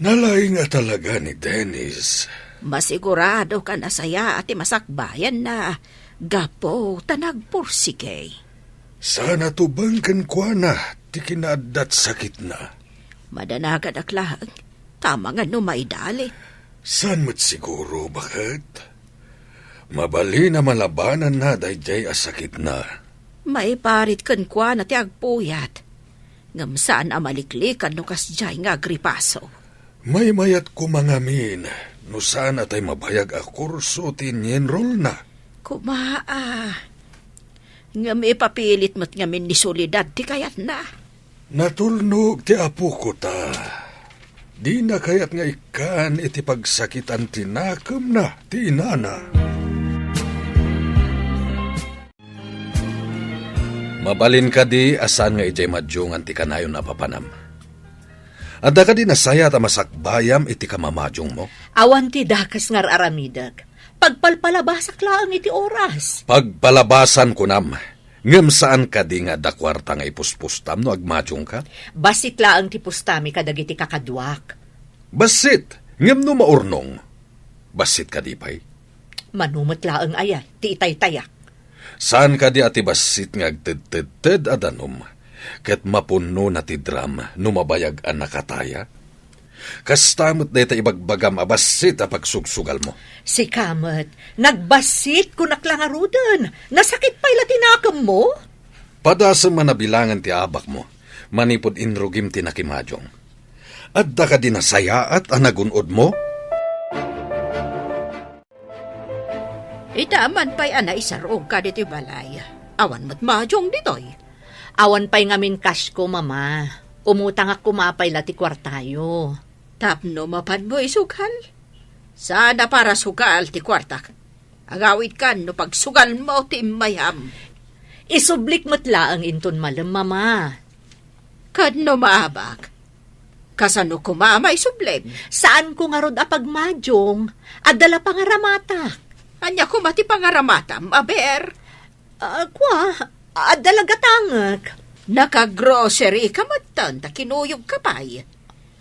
Nalaing nga talaga ni Dennis. Masigurado ka na saya at masakbayan na gapo tanagpursige. Sana tubangkan kwa na, ti kinaadat sakit na. Madanagad aklang, tama nga no maidali. San mo't siguro, bakit? Mabali na malabanan na dayjay asakit na. May parit kan kwa na ti agpuyat. Ngam saan amaliklikan no kasjay nga agripaso. May mayat kumangamin, no sana tay mabayag a kurso ti enroll na. Kumaa. Ngam ipapilit mo't ngamin ni solidad ti kayat na. Natulnog ti apo ko ta. Di na kayat nga ikan iti pagsakitan tinakam na ti inana. Mabalin ka di asan nga ijay madyungan ti kanayon na papanam. Adda ka di nasaya ta masakbayam iti kamamadyong mo. Awan ti dakas ngar aramidag. Pagpalpalabasak laang iti oras. Pagpalabasan ko nam, ngem saan ka di nga dakwarta nga ipuspustam no agmadyong ka? Basit laang ti pustami kadagiti kakadwak. Basit, ngem no maurnong. Basit ka di pay. Manumot laang ayan, ti itay-tayak. Saan ka di ati basit nga agted-ted adanom, ket mapuno na ti dram numabayag ang nakataya? Kastamot na ita ibagbagam abasit a pagsugsugal mo. Si Kamet, nagbasit kunaklang arudan. Nasakit pa'y latinakam mo? Padasam manabilangan ti abak mo, manipod inrugim ti nakimadyong. Adda ka din nasayaat ang nagunod mo? Itaman pa'y ana isarong ka dito balay. Awan mo't madyong ditoy. Awan pa'y ngamin cash ko, mama. Umutang ako mapay lati kwartayo. Tapno mapan mo isugal. Sana para sugal ti kwartak. Agawid kan no pagsugal mo ti mayam. Isublik mo't laang inton malam, mama. Kadno maabak. Kasano kumama isublem. Saan ko nga rod apagmadyong? Adala pangaramata. Anya ko mati pangaramatam, aber. Adala gatangak. Naka-grocery ka matan, ta kinuyog ka pa'y.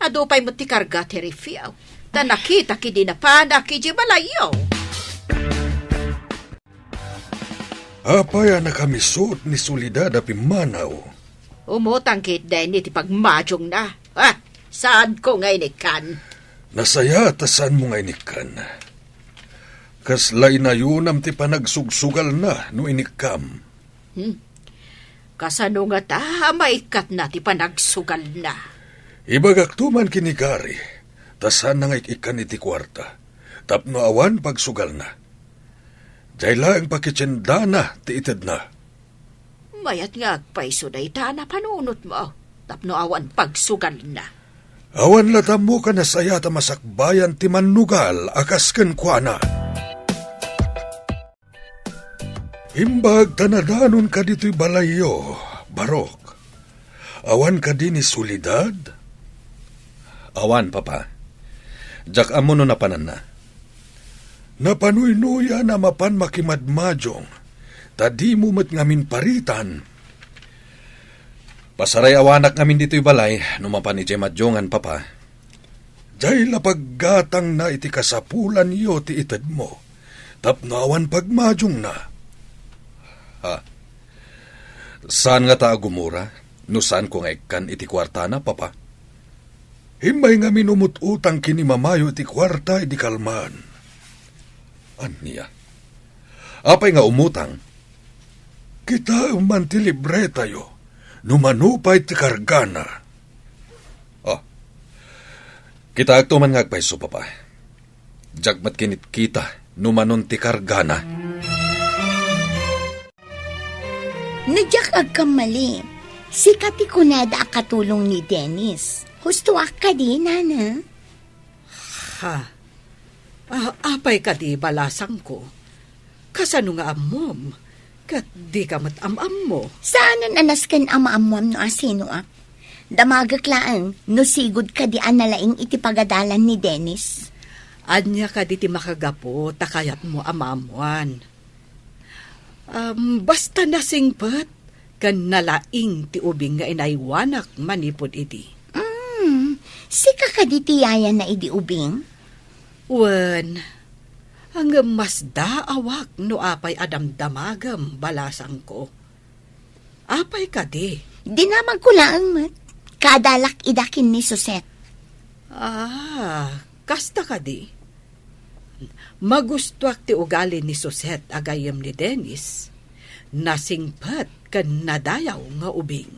Ado pa'y mo ti karga ti refiaw. Ta nakita ki di na pa, nakiji malayaw. Apaya na kami suot ni Solidad a pimanaw. Umutang kit din iti pagmadyong na. Saan ko nga inikan? Nasaya tasan mo nga inikan. Kaslay na yunam ti panagsugsugal na no inikam. Kasano nga ta, maikat na ti panagsugal na. Ibagak tuman kinikari, tasan nang ikan iti kwarta, tapno awan pagsugal na. Dahil ang pakitsendana ti ited na. Mayat nga agpaiso na itana panunot mo. Tapno awan pagsugal na. Awan latam mo ka na saya ta masakbayan ti manugal akas ken kuana. Imbag tanadanon ka dito'y balayo, Barok. Awan ka din ni Solidad? Awan, Papa. Jak amo no napanan na. Napanuy-nuya na mapan makimadmadyong, tadi mo mat ngamin paritan. Pasaray awanak ngamin dito'y balay, numapan ni Jemadjongan, Papa. Dahil lapaggatang na iti kasapulan yo ti ited mo, tapno awan pagmadyong na. Ha? Saan nga ta agumura? No saan ko nga ikan iti kwarta na, Papa? Himbay nga minumututang kinimamayo iti kwarta iti kalman. Aniya? Apay nga umutang? Kita man ti libre tayo, numanupay ti kargana. Oh, kita agtuman nga agpaiso, Papa. Jagmat kinit kita, numanon ti kargana. Nadyak agkamali. Si Kati kunada akatulong ni Dennis. Husto ka di, nana. Ha? Apay ka di balasang ko. Kasano nga amom? Kat di ka matamam mo. Saan nanas kan ama-amuam no asino ak? Damagaklaan, no sigod ka di analaing iti pagadalan ni Dennis. Anya ka di ti makagapo, takayat mo amamuan. Basta nasingpat, kan nalaing ti ubing nga inaywanak manipod iti. Sika ka di tiyaya na idi ubing? Wen, ang mas daawak no apay adamdamagam balasang ko. Apay ka di. Dinamag ko lang mat. Kadalak idakin ni Suset. Kasta ka di. Magustuak ti ugali ni Suset agayam ni Dennis. Nasingpat kan nadayaw nga ubing.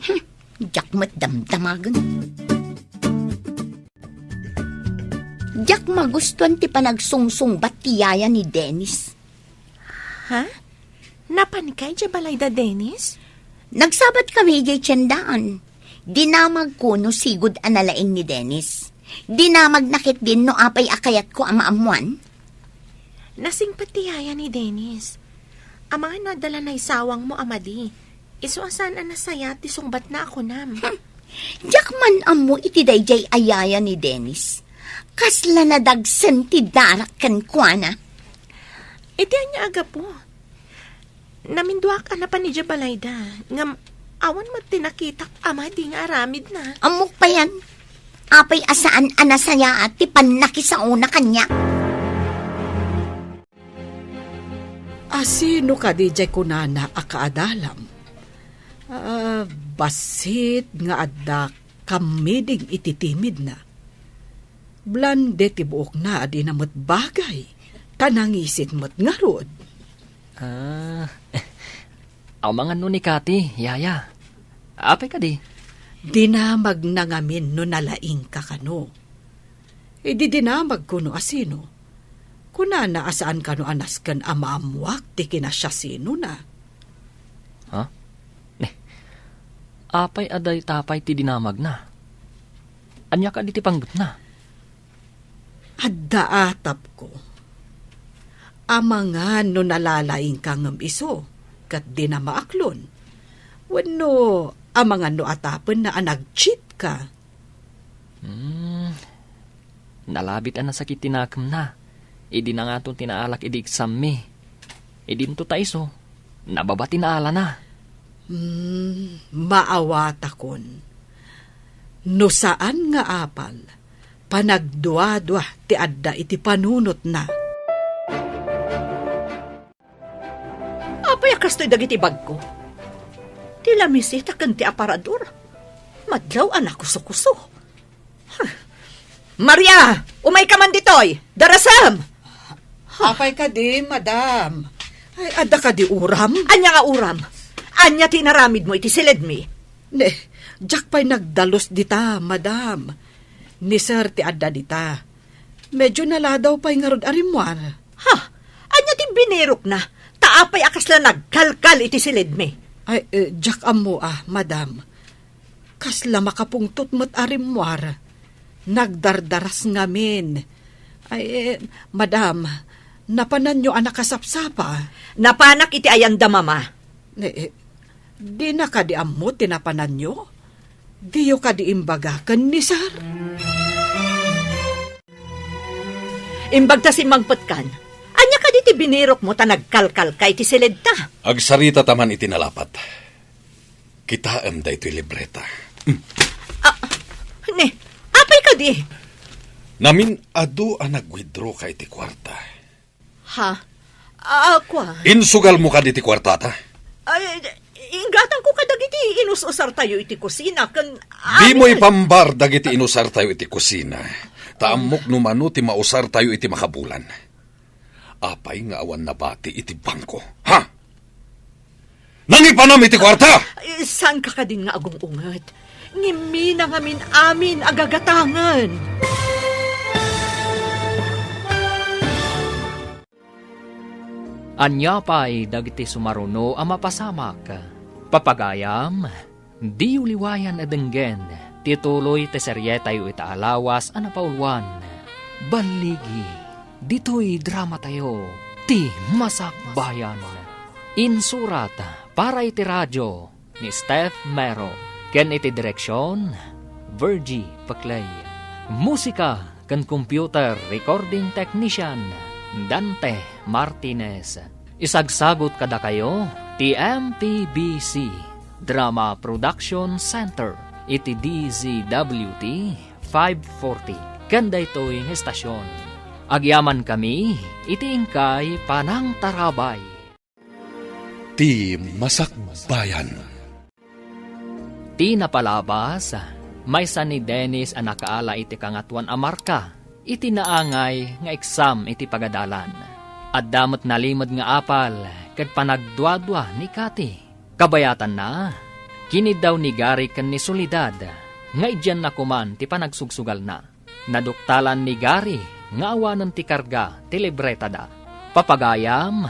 Diyak mat damdamagan. Diyak magustuhan ti panagsungsung batiyaya ni Dennis. Ha? Napanikay di balay da, Dennis? Nagsabat kami di tiyandaan. Dinamag ko no sigud analaing ni Dennis. Dinamag nakit din no apay akayat ko amaamuan. Nasing patiyaya ni Dennis. Ang mga nadala na isawang mo, amadi. Isuasan ang nasaya ti sungbat na ako nam. Diyak man amo iti dayjay ayaya ni Dennis. Kasla na dagsen ti darak kan kuana. Iti anya aga po. Naminduak na pa ni Jabalayda. Ngam, awan mo tinakitak amadi nga aramid na. Amok pa yan. Apay asaan anasaya at ti panakisauna kanya. Sino ka di jay kunana akaadalam? Basit nga adda kamiding ititimid na. Blande ti buok na adi na mo't bagay. Tanangisit mo't ngarod. Ang mga no ni Kati, yaya. Apay ka di. Dinamag na ngamin no nalaing ka kano. Di dinamag ko no asino. Kuna na asaan ka no anas kan amaamwak ti kinasya sino na. Ha? Apay aday tapay ti dinamag na. Anya ka di ti panggut na. Adda atap ko. Amangan no nalalaing kang iso, kat di na maaklon. Wano, amangan no atapen na anag-cheat ka. Nalabit ang nasakit tinakam na. Idi na nga itong tinaalak idi exam mi. Idi nito taiso. Nababa tinaala na. Maawata kon. No saan nga apal, panagduadwa ti adda iti panunot na. Apay akas to'y dagiti bag ko. Tila misita kan ti aparador. Madlaw anak kuso-kuso. Maria! Umay ka man ditoy! Darasam! Apay ka di, madam. Ay, adda ka di uram? Anya nga uram? Anya tinaramid mo iti silid mi? Ne, jak pa'y nagdalos dita, madam. Ni sir ti adda dita. Medyo naladaw pa'y nga rod arimwar. Ha? Anya ti binirok na? Taapay akas la nagkalkal iti silid mi. Ay, jak amo madam. Kasla makapungtot mo't arimwar. Nagdardaras ngamin. Ay, madam, napanan nyo anak kasapsapa. Napanak iti ayanda mama. Di na ka di amo tinapanan nyo? Di yo ka di imbagakan ni sir? Imbagta si Mangpatkan. Anya ka di ti binirok mo ta nagkalkal ka iti silid ta. Agsarita taman itinalapat. Kitaam da ito'y libreta. Ne, apay ka di. Namin ado ang nag-withdraw ka iti kwarta. Ha? Ako Insugal mo ka iti kwarta ta? Ay, ingatan ko kadag iti inususar tayo iti kusina. Di mo ipambar dagiti inusar tayo iti kusina. Taamok numano ti mausar tayo iti makabulan. Apay nga awan na bati iti bangko. Ha? Nangipanam iti kwarta! Saan ka din nga agong ungat? Ngimi na ngamin amin agagatangan. Anya pa'y dagiti sumaruno a mapasamak. Papagayam, di uliwayan adenggen, tituloy te serye tayo itaalawas a napaulwan. Baligi, dito'y drama tayo, ti masakbayan. Insurat para iti radyo ni Steph Mero, ken iti direksyon, Virgie Paclay. Musika ken computer recording technician, Dante Martinez. Isagsagot kada kayo, TMPBC Drama Production Center, iti DZWT 540. Ganda ito'y estasyon. Agyaman kami, iti ingkay panang tarabay. Ti masakbayan. Ti napalabas, may sa ni Dennis ang nakaala iti kangatuan amarka, iti naangay nga eksam iti pagadalan. At damot nalimod nga apal, kag panagduadwa ni Kati. Kabayatan na, kinid daw ni Gary ken ni Solidad, nga idyan na kuman ti panagsugsugal na. Naduktalan ni Gary, nga awanan ti karga, ti libreta da. Papagayam,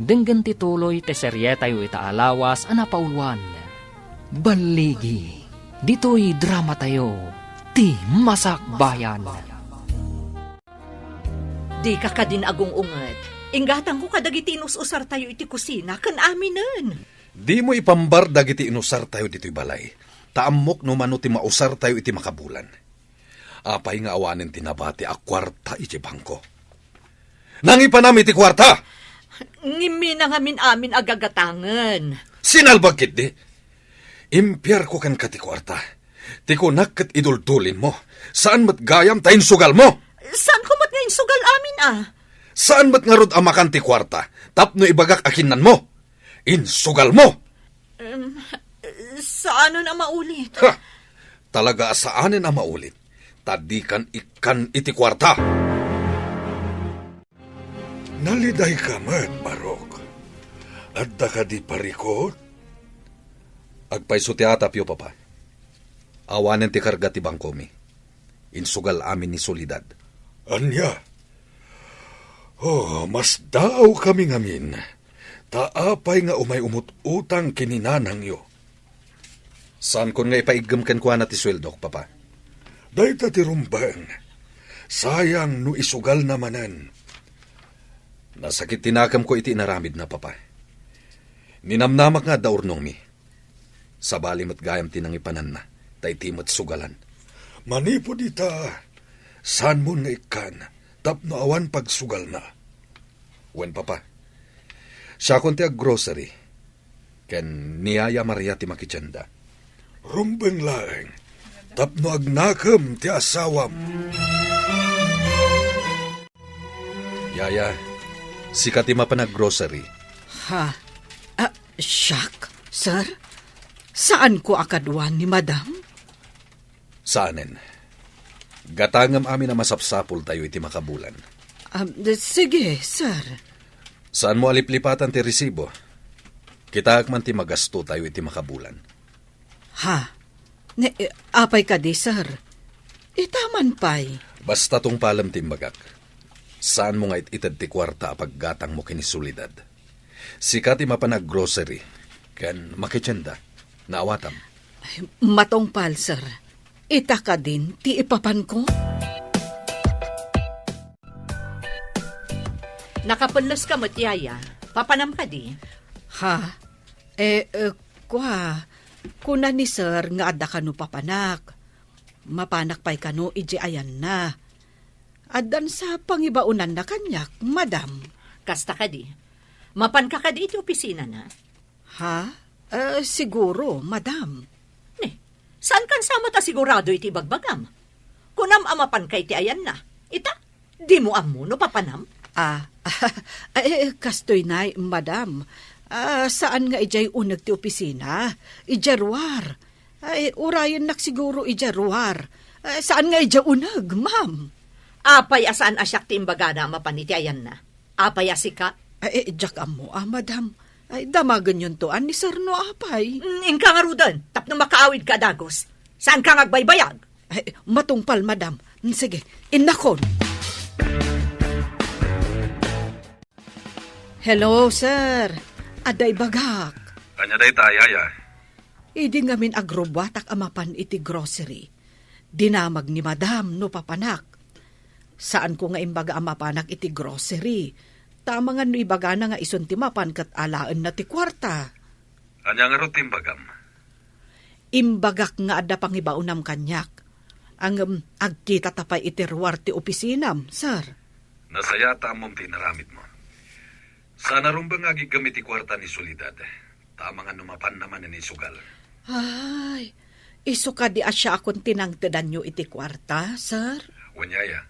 denggan ti tuloy ti serye tayo itaalawas a napaulwan. Baligi, dito'y drama tayo, ti masakbayan. Di ka ka din agong ungat. Ingatan ko kadag iti inususar tayo iti kusina, kan aminan. Di mo ipambar dagiti inusar tayo dito'y balay. Taamok no mano ti mausar tayo iti makabulan. Apay nga awanin tinabati a kwarta iti bangko. Nangipanam iti kwarta! Ngimi na ngamin amin agagatangan. Sinalbagkit di. Impyar ko kan kati kwarta. Ti kunak kat idultulin mo. Saan mat gayam tayin sugal mo? Saan ko mat ngayon sugal amin Saan mat nga rod amakan ti kwarta? Tapno ibagak akinan mo. Insugal mo. Saan na maulit? Ha! Talaga saanin na maulit. Tadikan ikan iti kwarta. Naliday ka mat, Barok. At da ka di parikot? Agpaiso ti atapyo, papa. Awanen ti karga ti bangko mi. Insugal amin ni Solidad. Anya? Oh, mas daw kami ngamin. Taapay nga umay umut-utang kininanang yo. Saan kon nga ipaigam ken kuana ti sweldo, papa? Dayta ti rumbang. Sayang no isugal namanan. Nasakit tinakam ko iti inaramid na, papa. Ninamnamak nga daurnong mi. Sabali mat gayam tinangipanan na, tay timot sugalan. Manipo dita, saan mo nga ikan, tapno awan pagsugal na. Wen, papa. Siya kon ti ag-grocery, ken niyaya Maria ti makitsenda. Rumbang laeng, tapno agnakam ti asawam. Yaya, sika ti mapanag-grocery. Ha? Siyak, sir? Saan ko akaduan ni madam? Saanen? Gatangam amin na masapsapol tayo iti makabulan. Sige, sir. Saan mo aliplipatan ti resibo? Kita man ti magasto tayo iti makabulan. Ha? Apay ka di, sir. Itaman pa'y. Basta tong palam timbagak. Saan mo nga itad ti kwarta paggatang mo kinisulidad? Sikati mapanag grocery. Kan makitsenda. Naawatam. Matongpal, sir. Ita ka din, ti ipapan ko? Nakapunlos ka mo't yaya. Papanam ka di. Ha? Kuna ni sir nga adda kanu papanak. Mapanak pa'y kanu iji ayan na. Adan sa pangibaunan na kanyak, madam. Kasta ka di. Mapan ka di iti opisina na. Ha? Siguro, madam. Saan kan sama ta sigurado iti bagbagam? Kunam amapan kay ti ayan na. Ita, di mo amuno papanam? Kastoy na, madam. Saan nga ijay unag ti opisina? Ijarwar. Urayan nak siguro ijarwar. Saan nga ijay unag, ma'am? Apay asaan asyak ti imbaga na mapan iti ayan na. Apay asika? Diyak amo, madam. Damagan yun to, ni sir no apay. Ingka nga rudan, tapno makaawid ka dagos. Saan ka ngagbaybayag? Matungpal, madam. Sige, inakon. Hello, sir. Aday bagak. Kanya day tayaya. Idi ngamin agrobatak amapan iti grocery. Dinamag ni madam no papanak. Saan ko nga imbaga amapanak iti grocery? Tama nga no ibaga na nga isuntimapan kat alaan na ti kwarta. Kanya nga rutim bagam. Imbagak nga adda pangibaunam kanyak. Ang agkita tapay itirwar ti opisinam, sir. Nasaya tamom tinaramit mo. Sana rumbang agi gamit ti kwarta ni Solidad. Tama nga numapan naman ni sugal. Ay, iso ka di asya akong tinangtedan nyo iti kwarta, sir? Wanyaya,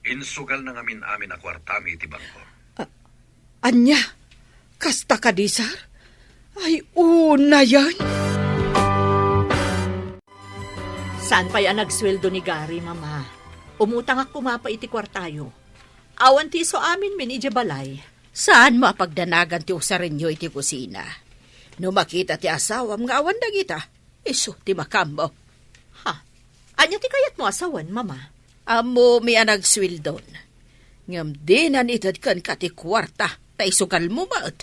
insugal na ngamin amin na kwartami iti bangko. Anya, kasta ka di, sir? Ay, una yan. Saan pa yan nagsweldo ni Gary, mama? Umutang ako mapa iti kwartayo. Awan ti so amin minidya balay. Saan mo apagdanagan ti usarinyo iti kusina? No makita ti asawam nga awan dagita, iso ti makambo. Ha? Anya ti kayat mo asawan, mama? Amo mi anag swildon. Ngam di na nitad kan ka ti kwarta, ta isugal mo maot.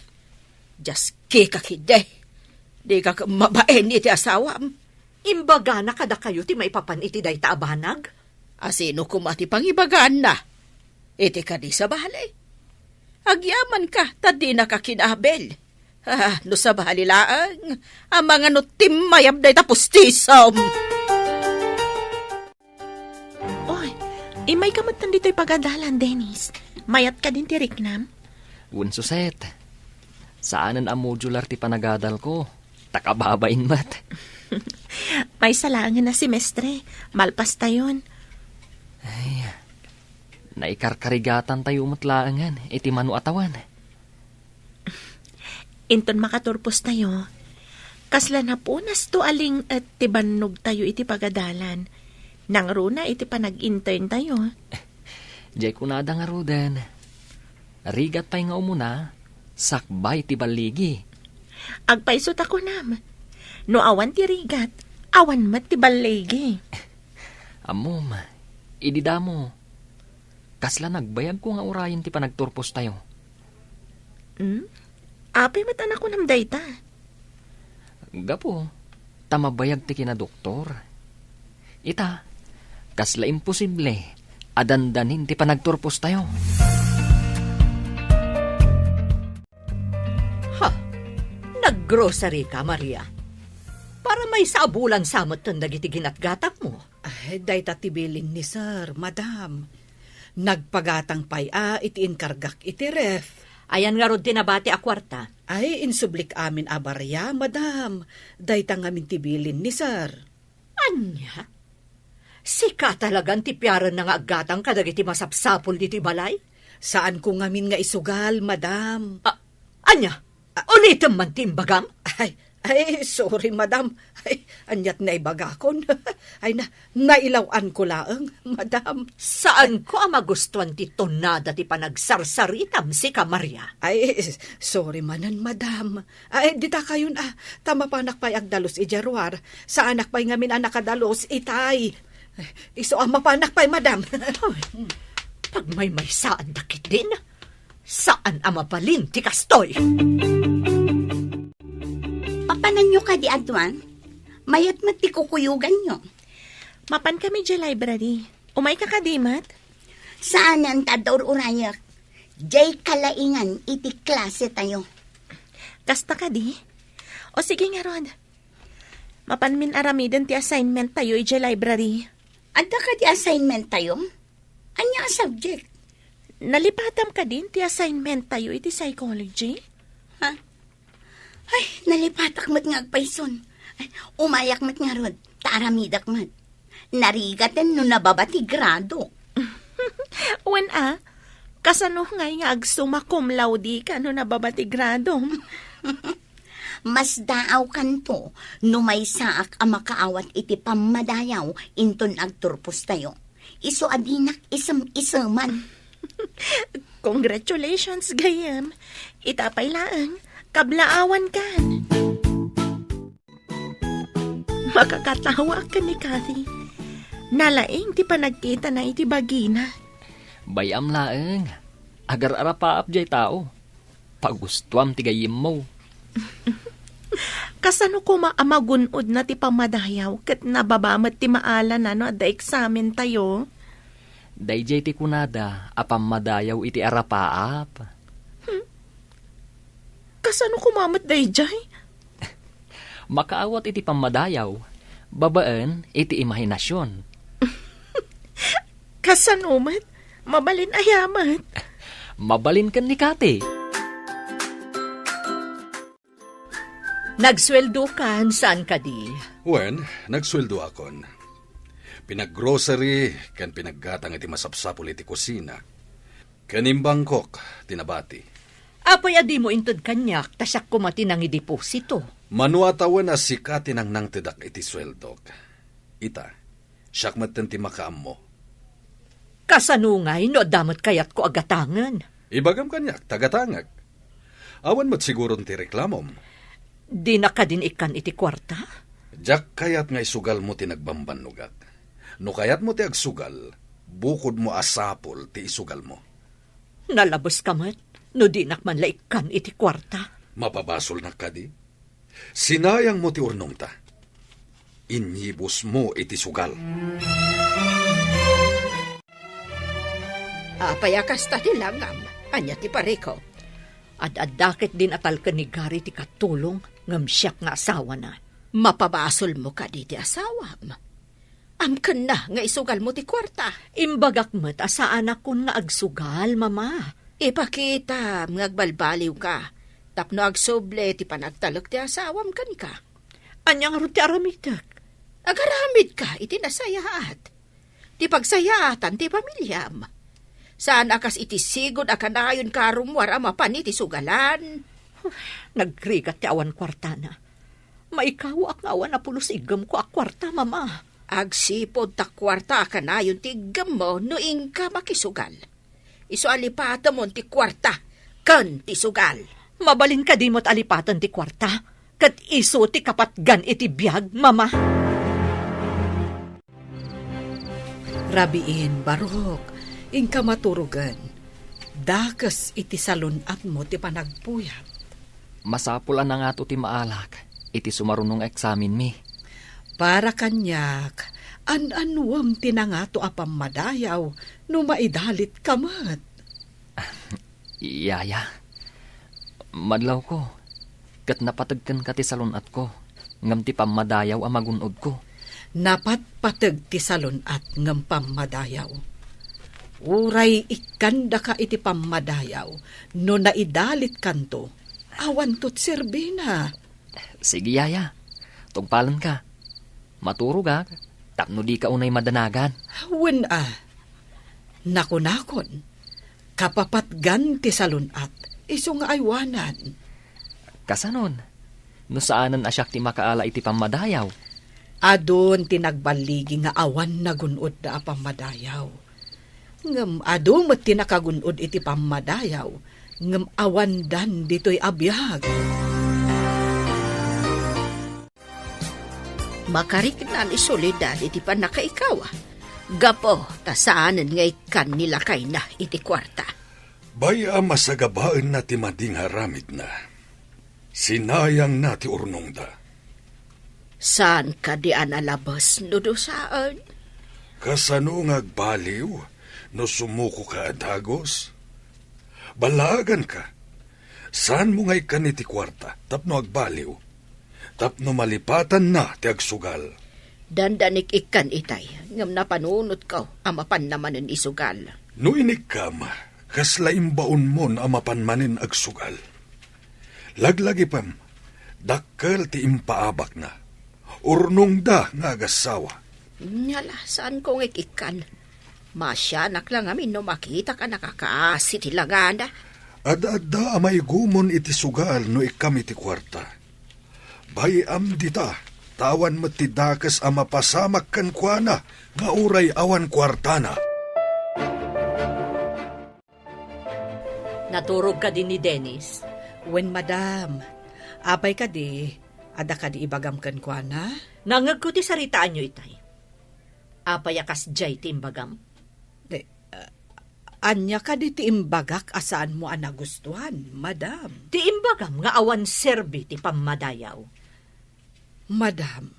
Just kikakide. Di ka mabaen iti asawam. Imbaga na kada kayo ti maipapan iti day taabanag? Asino kumati pangibagaan na? Iti ka di sa bahalay. Agyaman ka, tadi na ka kinabel. No sa bahalilaang, ang mga nutim mayab day tapos tisom. Oy, imay kamot nandito'y pagadalan, Dennis. Mayat ka din ti Riknam. Unsuset, saanan ang modular ti panagadal ko? Takababain mat. May salangan na si Mestre. Malpas tayon. Ay, naikarkarigatan tayo matlaangan, iti manu atawan. Inton makaturpos tayo. Kasla na punas to aling at tibanog tayo iti pagadalan. Nang runa iti panag-intern tayo. Diyay kunada nga rudan. Rigat pa'y nga umuna, sakbay ti baligi. Agpaisot ako nam. No awan ti rigat, awan mat ti balegi. Amom, idida mo. Kasla nagbayag ko nga urayan ti panagturpos tayo. Apay mat anak ko nam dayta. Gapo, tamabayag ti kina doktor. Ita, kasla imposible, adandanin ti panagturpos tayo. Ha? Naggrocery ka, Maria? Para may sabulan samot ton dagiti ginatgatak mo. Ay, dayta tibilin ni sir, madam. Nagpagatang pay iti inkargak iti ref. Ayan nga rod tinabati a kwarta. Ay, insublik amin abarya, madam. Dayta ngamin tibilin ni sir. Anya? Sika talagang tipyaran na nga agatang kadagiti masapsapol diti balay? Saan ko ngamin nga isugal, madam? Anya? Ulitin man timbagam? Ay, sorry, madam. Ay, anyat na ibagakon. Ay, nailawan ko laang, madam. Saan ko ang magustuhan ti tonada ti panagsarsaritam si Kamarya? Ay, sorry manan, madam. Ay, dita kayon tama pa anak pa'y agdalos ijarwar. Sa anak pa'y ngamin anak kadalos itay. Iso ang mapanak pa'y, madam. Ay, pag may saan dakit din, saan ang mabalin ti kastoy? Papanan nyo ka di adwan? Mayat mat ti kukuyugan nyo. Mapan kami dyan library. Umay ka kadimat? Saan ang tador urayak? Jay kalaingan iti klase tayo. Kasta ka di? O sige nga, Rod. Mapan min aramiden ti assignment tayo dyan library. Anda ka di assignment tayo? Anya ang subject? Nalipatam ka din ti assignment tayo iti psychology? Ha? Ay, nalipatak mat nga agpayson. Ay, umayak mat nga rod, taaramidak mat. Narigatan no nababati grado. Wen kasano ngay nga agsuma cum laude ka no nababati grado? Mas daaw kanto, no may saak ang makaawat iti pamadayaw, inton agturpos tayo. Iso adinak isam-isaman. Congratulations, gayam. Itapay laang. Kablaawan kan. Makakatawa ka ni Cathy. Nalaing ti panagkita na iti bagina. Bayam laeng. Agar arapaap jay tao. Pagustuam ti gayim mo. Kasano ko maamagunod na ti pamadayaw kat nababamat ti maala na no da eksamen tayo? Dayjay ti kunada apam madayaw iti arapaap. Kasano kumamat dayjay? Makaawat iti pamadayaw, babaan iti imahinasyon. Kasano mat? Mabalin ayamat. Mabalin kan ni Kati. Nagsweldo kan saan ka di? Wen, nagsweldo akon. Pinaggrocery, kan pinaggatang iti masapsapul iti kusina. Kanim Bangkok, tinabati. Apoy adi mo intod kanyak, tasyak kumati ng ideposito. Manuatawan na si Kati nang tedak iti sweldok. Ita, siyak maten ti makaam mo. Kasanungay no damot kayat ko agatangan. Ibagam kanyak, tagatangag. Awan mo't siguro ti reklamom. Di na ka din ikan iti kwarta? Jak kayat nga isugal mo ti nagbambanugak. No kayat mo ti agsugal, bukod mo asapol ti isugal mo. Nalabos ka mat, no di nakman laikan iti kwarta. Mapabasol na ka di? Sinayang mo ti urnong ta. Inyibos mo iti sugal. Payakas ta ti langam, anya ti pareko. Ad-adakit din atal ka ni Gary ti katulong, ngam siyak nga asawa na. Mapabasol mo ka di ti asawam. Amken na nga isugal mo ti kwarta. Imbagak mat asaan akon nga agsugal, mama. Ipakita, ngagbalbaliw ka. Tapno agsoble ti panagtalok ti asawam ka ni ka. Anyang ro ti aramitak. Agaramid ka, iti nasayaat. Ti pagsayaatan ti pamilyam. Saan akas iti sigod akanayon karumwar amapan iti sugalan. Nagrigat ti awan kwarta na. Maikaw ak awan na pulos igam ko ak kwarta, mama. Agsipod ta kwarta akanayon ti igam mo no ingka makisugal. Iso alipata mo ti kwarta, kan ti sugal. Mabalin ka di mo't alipatan ti kwarta, kat iso ti kapatgan iti biyag, mama. Rabiin, Barok, ingka maturugan. Dakas iti salunat mo ti panagpuyat. Masapulan na nga to ti maalak, iti sumarunong eksamin mi. Para kanyak, an-anuam tinangato apam madayaw, no maidalit kamat. Iyaya, madlaw ko, kat napatagkan ka ti salunat ko, ngam ti pamadayaw ang magunod ko. Napatpatag ti salunat ngam pamadayaw. Uray ikanda ka iti pamadayaw, no naidalit kanto, awan to't serbina. Sige, yaya, tugpalan ka. Maturog tapno di ka unay madanagan. Wen nakunakon, kapapatgan ti salunat, iso nga aywanan. Kasanon, No saanan asyak ti makaala iti pamadayaw. Adon tinagbaligi nga awan na gunod da pamadayaw. Ngem adon met tinakagunod iti pamadayaw. Ngem awan dan dito'y abiyag. Makariknan isolidad iti panakaikaw. Gapo, tasaanan nga ikan nila kay na iti kwarta. Baya masagabaan na ti mading haramid na. Sinayang na ti urnong da. Saan ka di analabas no do saan? Kasano ngagbaliw no sumuko ka adagos? Balagan ka. Saan mo ngay kaniti kwarta tapno agbaliw? Tapno malipatan na ti agsugal. Dandanik ikan itay, ngam napanunot ka, amapan naman ang isugal. No inikam, kaslaimbaon mon amapan manin agsugal. Laglagi pam, dakkel ti impaabak na. Urnong da nga agasawa. Nyala, saan kong ikikan? Masyanak lang amin no makita ka nakakaasi ti lagana. Ada-ada amay gumon iti sugal no ikam iti kwarta. Bayam dita, tawan mo ti dakas ama pasamak kan kuana, nga uray awan kwartana. Naturog ka din ni Dennis. Wen madam, apay ka di, ada ka di ibagam kan kwa na? Nangag ko ti saritaan nyo itay. Apayakas jay ti imbagam. Anya ka di ti imbagak asaan mo ang nagustuhan, madam. Ti imbagam nga awan serbi ti pamadayaw. Madam,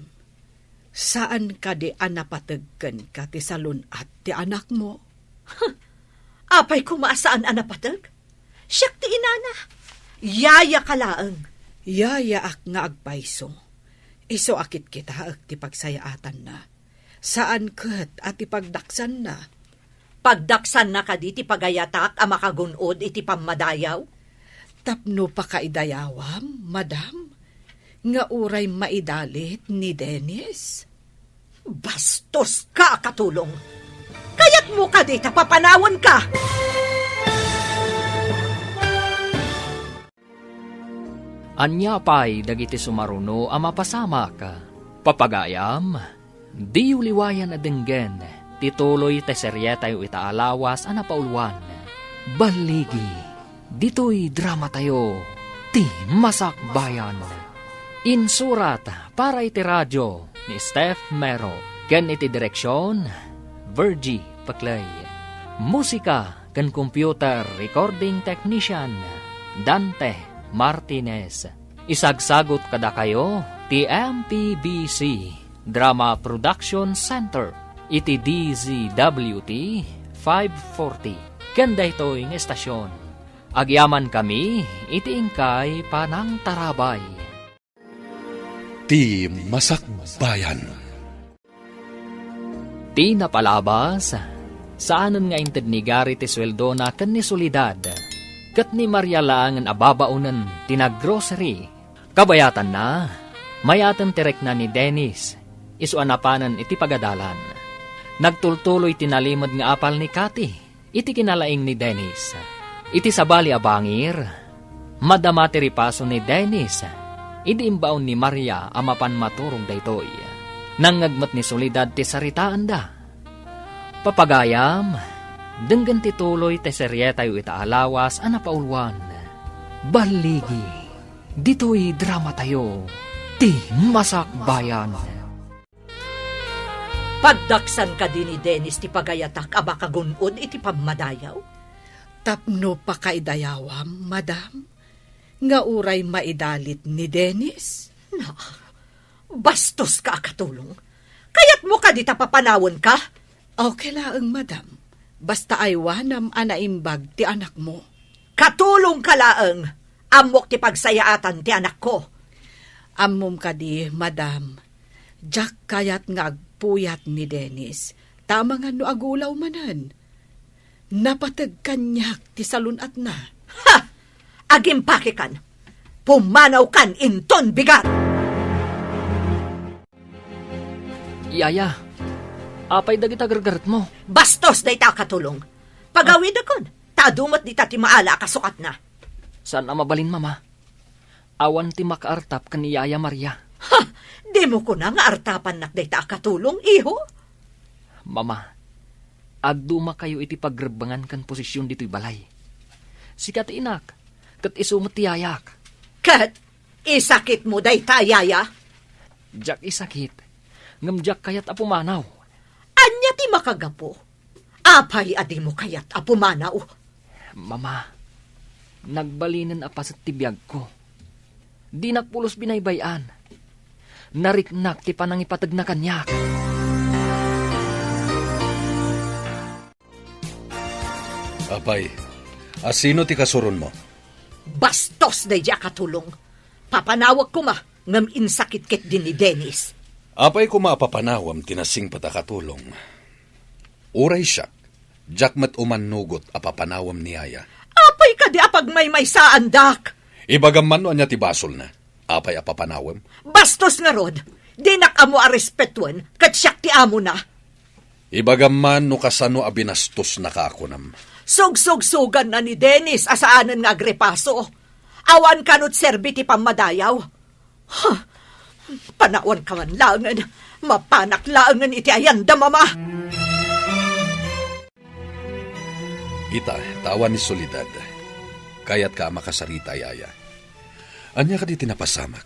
saan ka di anapatagkan ka ti salon at ti anak mo? Apay kumaasaan anapatag? Siyak ti inana. Yaya kalaang. Yaya ak nga agpaiso. Iso akit kita ak ti pagsayaatan na. Saan kat at ipagdaksan na? Pagdaksan na ka di ti pagayatak a makagunod iti pamadayaw? Tapno pa kaidayawam, madam? Nga uray maidalit ni Dennis? Bastos ka, katulong. Kaya't mo ka di tapapanawan ka. Anya pa'y dagiti sumaruno a mapasamak. Papagayam, di uliwayan na denggen, tituloy te seryetayo itaalawas a napaulwan. Baligi, dito'y drama tayo, ti masakbayan. Insurat para iti radyo ni Steph Mero, ken iti direksyon, Virgie Paclay. Musika ken computer recording technician, Dante Martinez. Isagsagot kada kayo ti MPBC Drama Production Center iti DZWT 540 ken daytoy nga estasyon. Agyaman kami iti ingkay panang tarabay. Ti Masakbayan. Ti napalabas, saanan nga inted ni Gary ti sweldo na ken ni Solidad, kat ni Maria lang ang ababaunan tinag-grocery. Kabayatan na, mayatan tirek na ni Dennis, isuanapanan iti pagadalan. Nagtultuloy tinalimod nga apal ni Cathy, iti kinalaing ni Dennis. Iti sabali abangir, madamati ripaso ni Dennis, idi imbaon ni Maria amapan maturong daytoy. Nangagmat ni Solidad ti saritaan da. Papagayam, denggan ti tuloy ti seryetayo itaalawas a napaulwan. Baligi, dito'y drama tayo, ti masakbayan. Pagdaksan ka din ni Dennis ti pagayatak a makagunod iti pamadayaw? Tapno pa kaidayawam, madam? Nga uray maidalit ni Dennis? Na, bastos ka, katulong. Kaya't mo ka di tapapanawon ka? Okay lang, madam. Basta ay wanam anaimbag ti anak mo. Katulong ka laang. Amok ti pagsayaatan ti anak ko. Ammom ka di, madam. Jack kayat nga agpuyat ni Dennis. Tama nga no agulaw manan. Napatag kanyak ti salunat na. Ha! Agimpake kan. Pumanaw kan inton bigat. Yaya, apay dagita gargarat mo. Bastos day ta katulong. Pagawid akon, tadumot di ta ti maala kasukat na. Saan na mabalin, mama? Awan ti makaartap kan ni Yaya Maria. Ha! Di mo ko na nga artapan nak day ta katulong, iho? Mama, agduma kayo iti pagrebangan kan posisyon dito'y balay. Sikat inak, kat isumot ti yayak. Kat, isakit mo day ta, Yaya? Jak isakit, ngamjak kayat apumanaw. Anya ti makagapo? Apay adi mo kayat apumanaw. Mama, nagbalinan apa sa tibiyag ko. Di nakpulos binaybayan. Nariknak ti panangipatag na kanyak. Apay, asino ti kasuron mo? Bastos day diya katulong. Papanawag ko ma, ngam insakit-kit din ni Dennis. Apay ko maapapanawam tinasing patakatulong. Uray siya, jakmat umanugot apapanawam ni Aya. Apay ka di apag may saan, dak. Ibagam man niya ti basol na. Apay apapanawam. Bastos nga rod, di nakamo a respetuan, kat siyak ti amo na. Ibagam man no kasano abinastos na kaakunam. Sug-sug-sugan na ni Dennis asaanan nga agrepaso. Awan kanot serbi ti pamadayaw. Huh, panawan ka man langan, mapanak langan iti ayanda, mama. Ita, tawa ni Solidad. Kayat ka makasarita, Yaya. Anya ka di tinapasamak.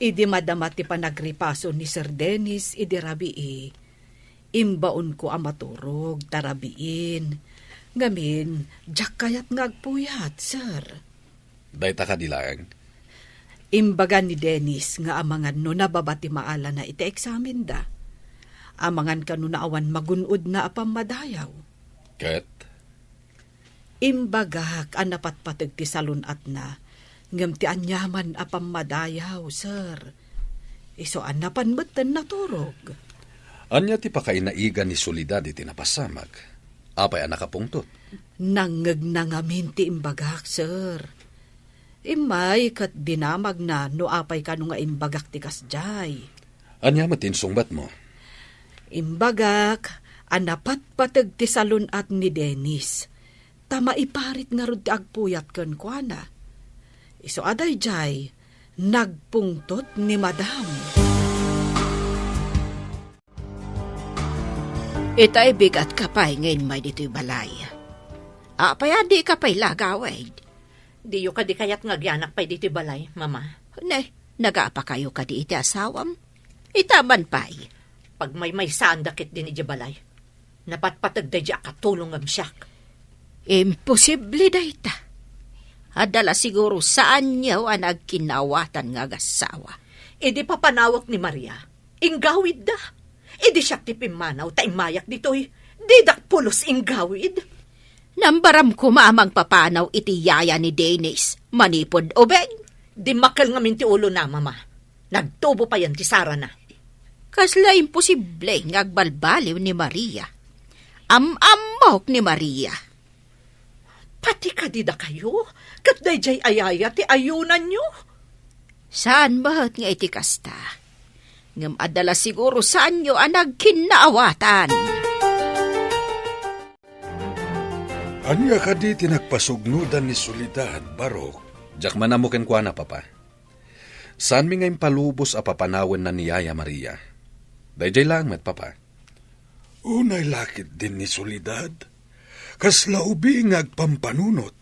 Idi madama ti panagripaso ni Sir Dennis, idi rabii. Imbaon ko amaturog, tarabiin. Ngamin, jak kayat ngagpuyat, sir. Dahita ka dilang. Imbagan ni Dennis nga amangan no nababati maala na iti eksamin da. Amangan ka no naawan magunod na apamadayaw. Ket? Imbagak ang napatpatag ti salunat na ngam ti anyaman apamadayaw, sir. Iso an napanbatan na turog. Anya ti pakainaigan ni Solidad iti napasamag. Apay anak kapungtot. Nangag na ngamin ti imbagak, sir. Imay kat dinamag na no apay ka no nga imbagak ti kasjay. Anya matinsungbat mo? Imbagak, anapat patag ti salunat ni Dennis. Tama iparit nga rod ti agpuyat ken kuana. Iso aday jay, nagpungtot ni Madam. Itay bigat kapay ngayon may dito'y balay. Apaya di kapay lagaway. Di yu ka di kayat ngagyanak pa'y dito balay, mama. Ne, nagapa kayo ka di iti asawam? Itaman pa'y. Pag may saan dakit din iti balay, napatpatag da diya katulong am siyak. Imposible da ita. Adala siguro saan niyaw ang nagkinawatan nga gasawa. Idi papanawak ni Maria, inggawid da. Idi siyak ti pimanaw, taimayak dito'y, didak pulos inggawid. Nambaram ko mamang papanaw iti yaya ni Dennis, manipod obeg. Di makal nga minti ulo na, mama. Nagtubo pa yan ti Sara na. Kasla imposible ngagbalbaliw ni Maria. Am-amok ni Maria. Pati kadida kayo, kat dayjay ayaya ti ayunan nyo. Saan bahat nga iti kasta? Ngam adala siguro saan nyo ang nagkinaawatan. Anya ka di tinagpasugnudan ni Solidad, Barok? Jak manamuken kwa na, papa. Saan mi ngayon palubos a papanawan na ni Yaya Maria? Dayjay lang met, papa. Unay lakit din ni Solidad. Kasla ubi ngagpampanunot.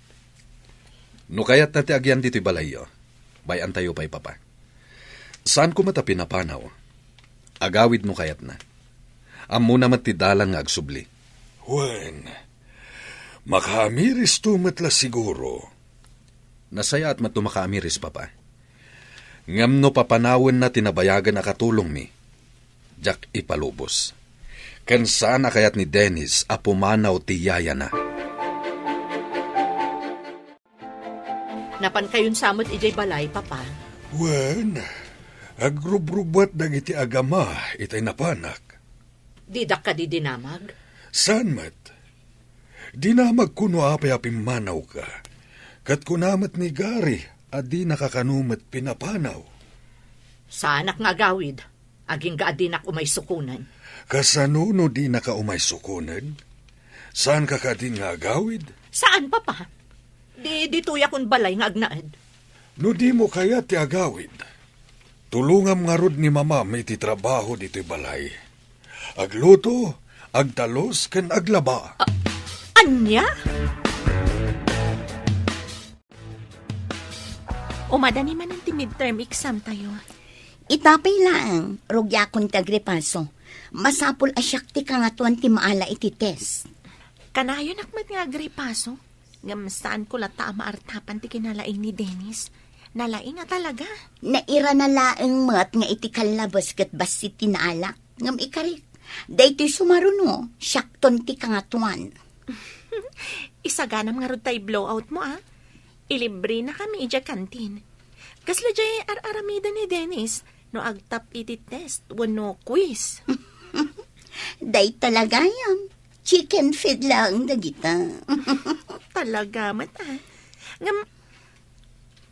No kayat na ti agyan dito'y balayo, bayan tayo pa'y, papa. Saan ko mata pinapanaw? Agawid no kayat na. Amo na matidalan nga agsubli. Wen, makamiris tumatla siguro. Nasaya at matumakamiris, papa. Ngam no papanawin na tinabayagan na katulong mi. Jak ipalubos. Kan saan na kayat ni Dennis apumanaw ti Yaya na. Napan kayon samot ijay balay, papa. Wen, agrubrubat dagiti agama itay napanak. Didak ka di dinamag. San mat? Dinamag kuno apay apimanaw ka. Kat kunamat ni Gary, adi nakakanumat pinapanaw. Saanak nga gawid, aging gaadinak umay sukunan. Kasanuno di nakaumay sukunan? Saan ka kadin nga agawid? Saan, papa? Di tuya kun balay nga agnaad. No di mo kaya ti agawid. Tulungam nga rod ni mama may ti trabaho dito'y balay. Agluto, agtalos, ken aglaba. Anya? Umadani man ang midterm exam tayo. Itapay lang, rugya kong tagrepaso. Masapol asyak ti kangatuan ti maala iti test. Kanayon akmat nga agripaso. Ngam saan ko lata maartapan ti kinalaing ni Dennis. Nalaing nga talaga. Naira na laeng mat nga iti kalabas kat basit ti naala. Ngam ikarik. Daytoy sumaruno, syakton ti kangatuan. Isaganam nga rod tayo blowout mo Ilibre na kami ija kantin. Kasla jay ar-aramida ni Dennis no agtap iti test wano quiz. Day talaga yan. Chicken feed lang dagita. Talaga mata. Ngam,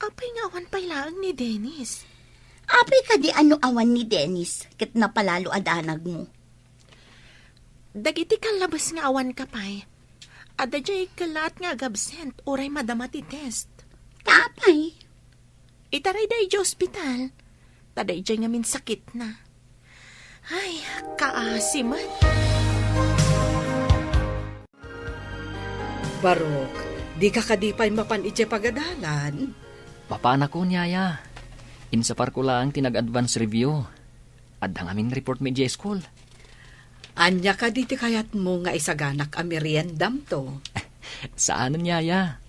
apay nga awan pailaang ni Dennis. Apay ka di ano awan ni Dennis kat napalalo adanag mo. Dagiti kalabas nga awan ka pay. Ada jay kalat nga agabsent oray madama ti test. Tapay. Itaray day di ospital. Taday jay ngamin sakit na. Ay, kaasiman. Barok, di ka kadipay mapan ije pagadalan. Papana ko niyaya. Insapar ko lang tinag-advance review. Adda ngamin report medya school. Anya ka di ti kayat mo nga isaganak a meriendam to. Saan niyaya?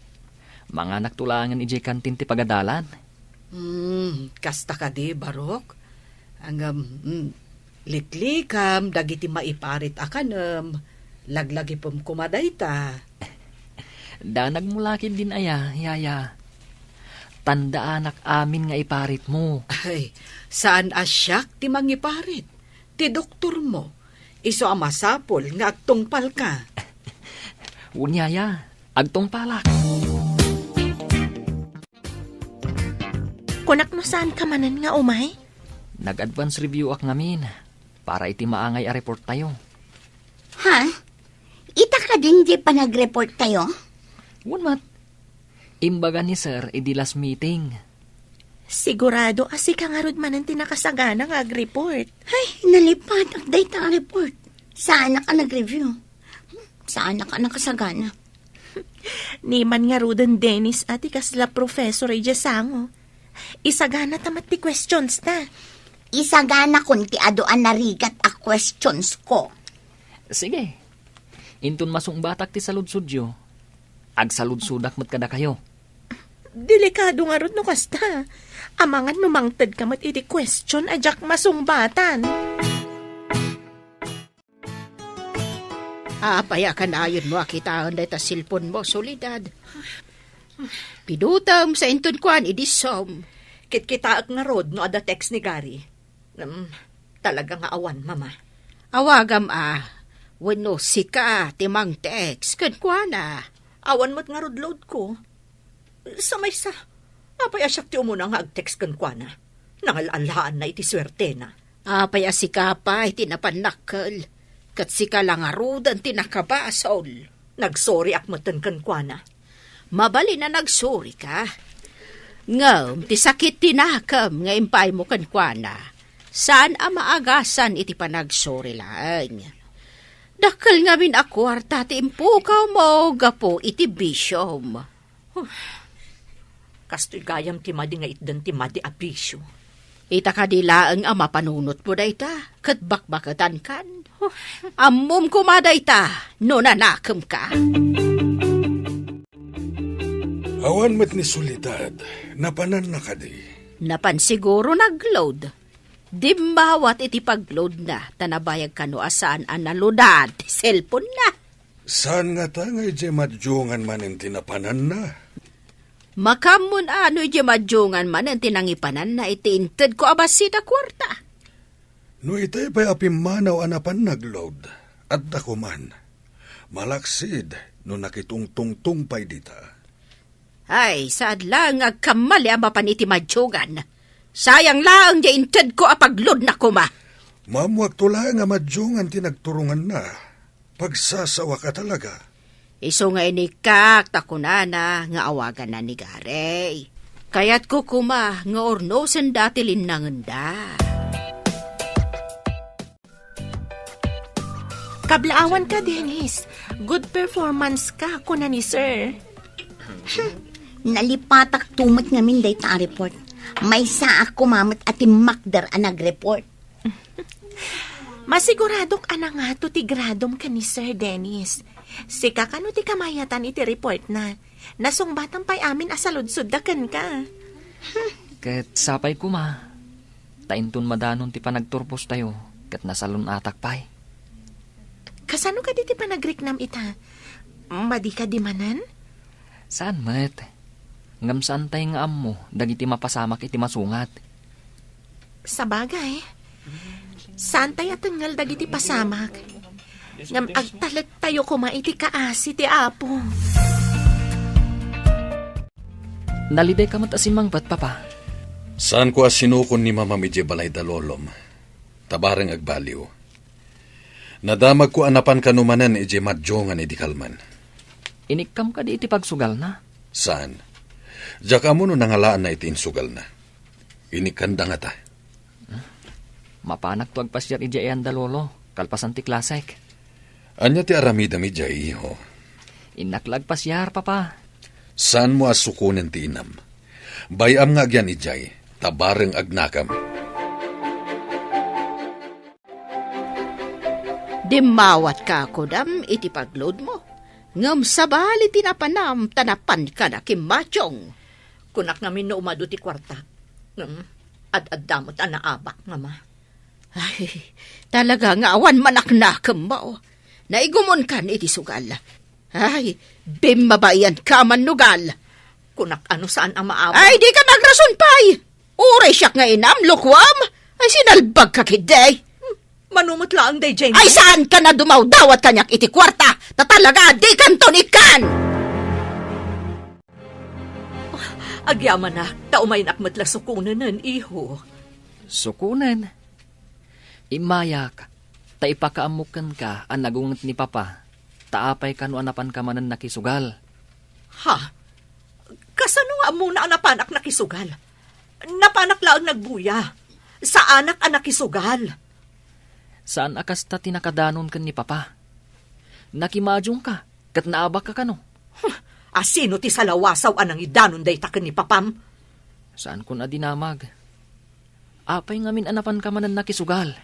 Mga naktulangan ije kantin ti pagadalan. Kasta ka di, Barok. Ang litlikam, dagiti maiparit akanem, laglagi pum kumaday ta. Danag mulakin din yaya. Tandaan amin nga iparit mo. Ay, saan asyak ti mangiparit? Ti doktor mo. Iso amasapol nga agtungpal ka. Unyaya, agtong palak. Kunak no saan ka manan nga umay? Nag-advance review ak ngamin para iti maangay a report tayo. Ha? Ita ka din di pa nag-report tayo? Wunmat, imbaga ni sir idi last meeting. Sigurado asi ka nga rod manan tinakasagana nga ag-report. Ay, nalipad ang data report. Saan na ka nag-review? Saan na ka nakasagana? Niman nga rodan Dennis ati kasla professor ay jasango. Isagana tamat ti questions ta. Isagana kun ti adoan narigat a questions ko. Sige, intun masong batak ti saludsudyo. Agsaludsudak mat kada kayo. Delikado nga rod no kasta. Amangan numangtad ka mat iti question ajak masungbatan. Apaya ka na ayon mo akitaan da ita silpon mo, solidad. Pidutam sa inton kuan idisom. Kitkitaak nga rod no ada text ni Gary. Talaga nga awan, mama. Awagam wano sika timang text kun kuana. Awan mo't nga rod load ko. Sa may sa, apay asyak ti umuna nga ag-text kan kwa na. Nangalaan na iti swerte na. Apaya sika pa itinapanakal. Kat sika lang arudan tinakabasol. Nagsorry akmatan kan kwa na. Mabali na nagsuri ka. Ngam, ti sakit tinakam nga impay mo kan kuana. Saan maagasan iti panagsuri lang. Dakal nga min akwarta ti impukaw mo gapo iti bisyom. Kasto'y gayam ti madi nga itdan ti madi apisyo. Ita kadilaang mapanunot mo da ita, kat bakbakatan kan. Ammom kumada ita, no nanakam ka. Awan met ni Solidad, napanan na ka di. Napan siguro nagload. Dimbawat iti pagload na, tanabayag ka no asaan ang naludad, cellphone na. Saan nga ta nga ije madyungan man ang tinapanan na? Makamun ano iti madyungan man ang tinangipanan na itiinted ko abasita kwarta. No itay pa'y apimanaw anapan nagload, at dako man. Malaksid, no nakitungtungtung pa'y dita. Ay, saad lang agkamali ang mapan iti madyungan. Sayang lang di inted ko apaglod na kuma. Mamuak tula nga madyungan tinagturungan na. Pagsasawa ka talaga. Iso nga inikak takunana nga awagan na ni Gary. Kaya't ko kuma nga ornosen dati linangan da. Kablaawan ka, Dennis. Good performance ka, kuna ni sir. Nalipatak tumat ngamin day ta report. May saak kumamat at makdar ang nag-report. Masiguradok ana nga to ti gradom ka ni Sir Dennis. Sika kano ti kamayatan iti report na. Nasungbatang pa'y amin asaludsuddakan ka. Ket sapay kuma. Tainton madanon ti panagturpos tayo. Ket nasalun atak pay. Kasano ka di ti panagriknam ita? Madi ka di manan? Saan met? Ngam saan tayo nga ammo, dagiti mapasamak iti masungat. Sa bagay. Saan tayo tanggal dagiti pasamak? Ngam agtalat tayo kumaiti kaasi ti apo. Naliday ka matasimang bat, papa. Saan ko asinukon ni Mama Medje balay dalolom? Tabarang agbaliw. Nadamag ko anapan kanumanan ije madjongan iti kalman. Inikam ka di iti pagsugal na. Saan? Diyak mo no nangalaan na iti insugal na. Inikanda nga ta. Mapanak to agpasyar ije ean dalolo. Kalpasan ti klasek. Anya ti aramida mi jay, iho. Inaklag pasyar, papa. Saan mo asukunin ti inam? Bayam nga agyan ijay, tabareng agnakam. Dimawat ka ako dam iti pagload mo. Ngam sabali tinapanam tanapan ka na kimachong. Kunak namin no umado ti kwarta. Ad-ad-damot anaabak nga ma. Ay, talaga nga awan manaknakam mo. Naigumon kan iti sugal. Ay, bimabayan ka man nugal. Kunak ano saan ang maabak? Ay, di ka nagrason pay. Uray siyak nga inam, lukwam. Ay, sinalbag ka kiday. Manumot lang day, Jamie. Ay, saan ka na dumawdawat kanyak iti kwarta? Tatalaga, di kantonikan! Agyaman na, taumay nakmatla sukunan nun, iho. Sukunan. Imayak, taipakaamukan ka ang nagungat ni papa. Taapay kanu anapan ka manan nakisugal. Ha? Kasano nga muna ang napanak nakisugal? Napanak lang nagbuya. Sa anak ang nakisugal. Saan akas ta tinakadanon kan ni papa? Nakimadyong ka, kat naabak ka kano? Asino ti salawasaw anang idanon day taken ni papam? Saan kun adinamag? Apay ngamin anapan ka manan nakisugal.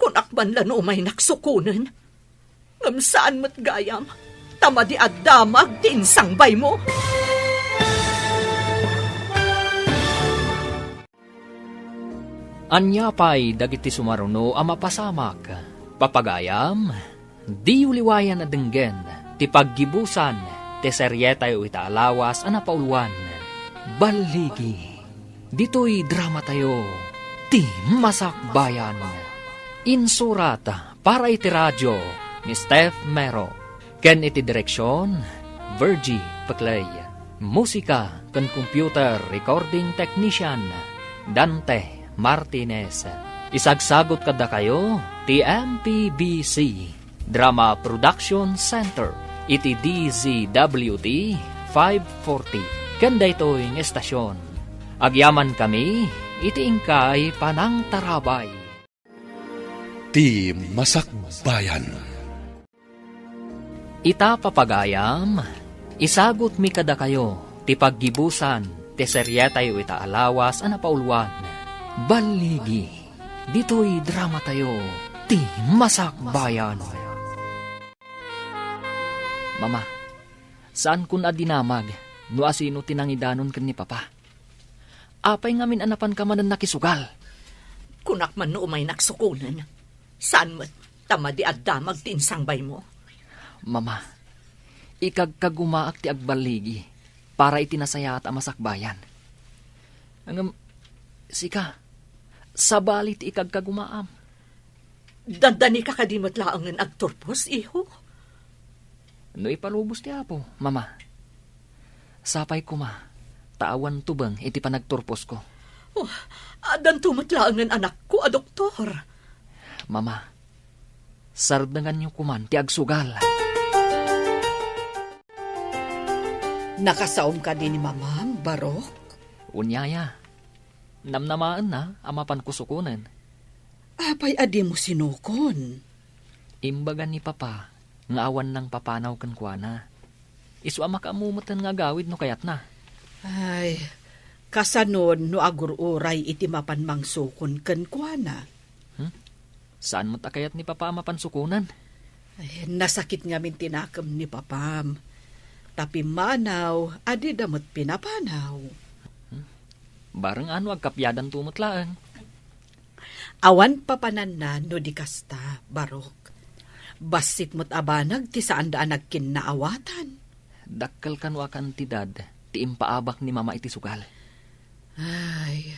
Kung akban lano may naksukunan, ngam saan mat gayam, tamadi at damag tinsangbay mo. Anya pay dagiti sumaruno ang mapasamak. Papagayam, di uliwayan na denggen, ti paggibusan, ti seryeta yu itaalawas ang napauluan. Baligi, dito'y drama tayo, ti masakbayan. Insurat para iti radyo ni Steph Mero. Ken iti direksyon, Virgie Paclay. Musika ken computer recording technician, Dante Martinez. Isagsagot kada kayo, ti MPBC Drama Production Center, iti DZWT 540. Kanda ito'y estasyon. Agyaman kami, iti ingkay panang tarabay. Ti Masakbayan. Ita papagayam, isagot mi kada kayo, ti paggibusan, ti seryeta yu itaalawas ang napauluan. Baligi, dito'y drama tayo, ti Masakbayan. Mama, saan kun adinamag, no asino tinangidanon kan ni papa? Apay ngamin anapan ka manan nakisugal. Kunak man no may naksukunan, saan mat tamadi at damag tinsangbay mo? Mama, ikagkagumaak ti agbaligi para itinasaya at amasakbayan. Ang sika, sabalit ikagkagumaam. Dandani ka kadimot laangan agturpos, iho? No ipalubos ti apo, mama. Sapay ko ma, taawan tubang iti panagturpos ko. Oh, adan tumot laangan anak ko, a doktor. Mama, sardangan niyo kuman ti agsugal. Nakasaom ka din ni Mama, Barok? Unyaya, namnamaan na amapan kusukunan. Apay adi mo sinukon. Imbagan ni Papa, nga awan ng papanaw kan kuana. Isu ama kaamumutan nga gawid no kayat na. Ay, kasanon no agururay iti mapanmangsukon ken kuana. Saan mo takayat ni Papa amapan sukunan? Ay, nasakit nga min tinakam ni Papam. Tapi manaw, adi damot pinapanaw. Barang ano agkapyadan tumutlaan. Awan papanan na no di kasta, Barok. Basit mo't abanag ti saan daan nagkinaawatan. Dakkal kan wa kantidad, ti impaabak ni Mama iti sugal. Ay,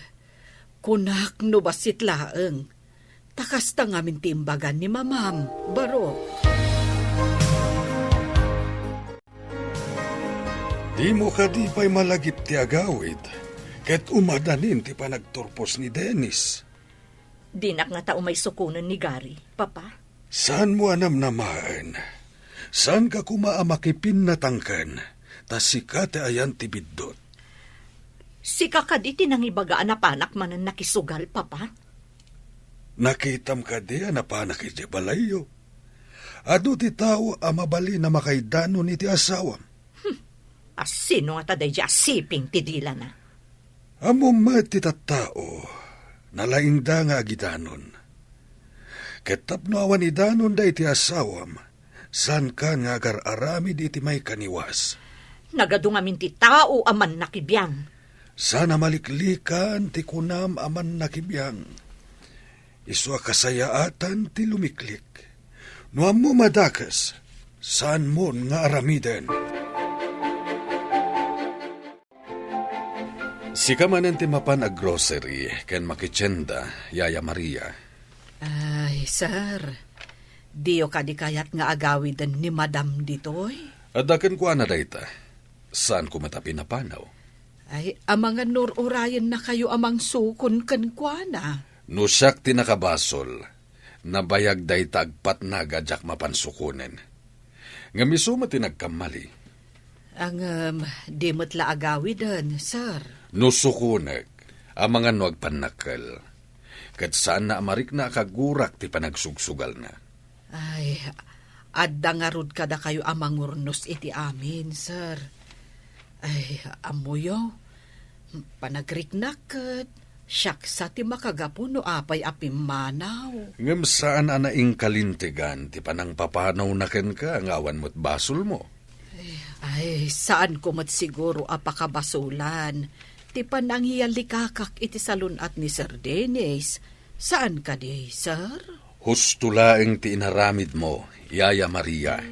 kunak no basit laeng. Takasta nga min ti imbagan ni Mamam, Barok. Di mo ka di pa'y malagip ti agawid. Ket umadanin ti panagturpos ni Dennis. Dinak nga tao may sukunan ni Gary, Papa. Saan mo anamnamaan? Saan ka kumaamakipin natangkan? Tas sikat ayan ti biddot. Si kakaditi nang ibagaan na panak manan nakisugal, Papa. Nakitam ka di anapanak iti balayo. Ado ti tao amabali na makaidano ni ti asawam. Asino nga taday di asiping ti dila na. Amo ti tattao, nalaing da nga agidanon. Ketapno awan idanon da iti asawam, san ka nga agar-arami di iti may kaniwas. Nagadungamin ti tao aman nakibiyang. Sana maliklikan ti kunam aman nakibiyang. Isu kasayaatan ti lumiklik. No amo madakas, saan mo nga aramiden? Si kamanen ti mapan a grocery ken makitsenda, Yaya Maria. Ay, sir. Diyo ka di kayat nga agawidan ni Madam ditoy? Adaken ko ana dayta. Saan ko matapi na panaw? Ay, amang nururayan na kayo amang sukon ken kuana. Nusak ti nakabasol, nabayag dayta agpat na gadyak mapansukunen. Nga misuma ti nagkamali. Ang di mo't la agawidan, sir. Nusukunag, ang mga nuagpanakal. Kat saan na amarik na kagurak ti panagsugsugal na. Ay, adda nga rod kada kayo amang urnos iti amin, sir. Ay, amuyo, panagriknakat, siyak sa ti makagapuno apay apim manaw. Ngam saan anaing kalintigan ti panang papanaw na ken ka ngawan mo't basol mo. Ay, saan ko mat siguro apakabasulan? Ti pananghiyalikakak iti salunat ni Sir Dennis. Saan ka di, sir? Hustulaeng ti inaramid mo, Yaya Maria.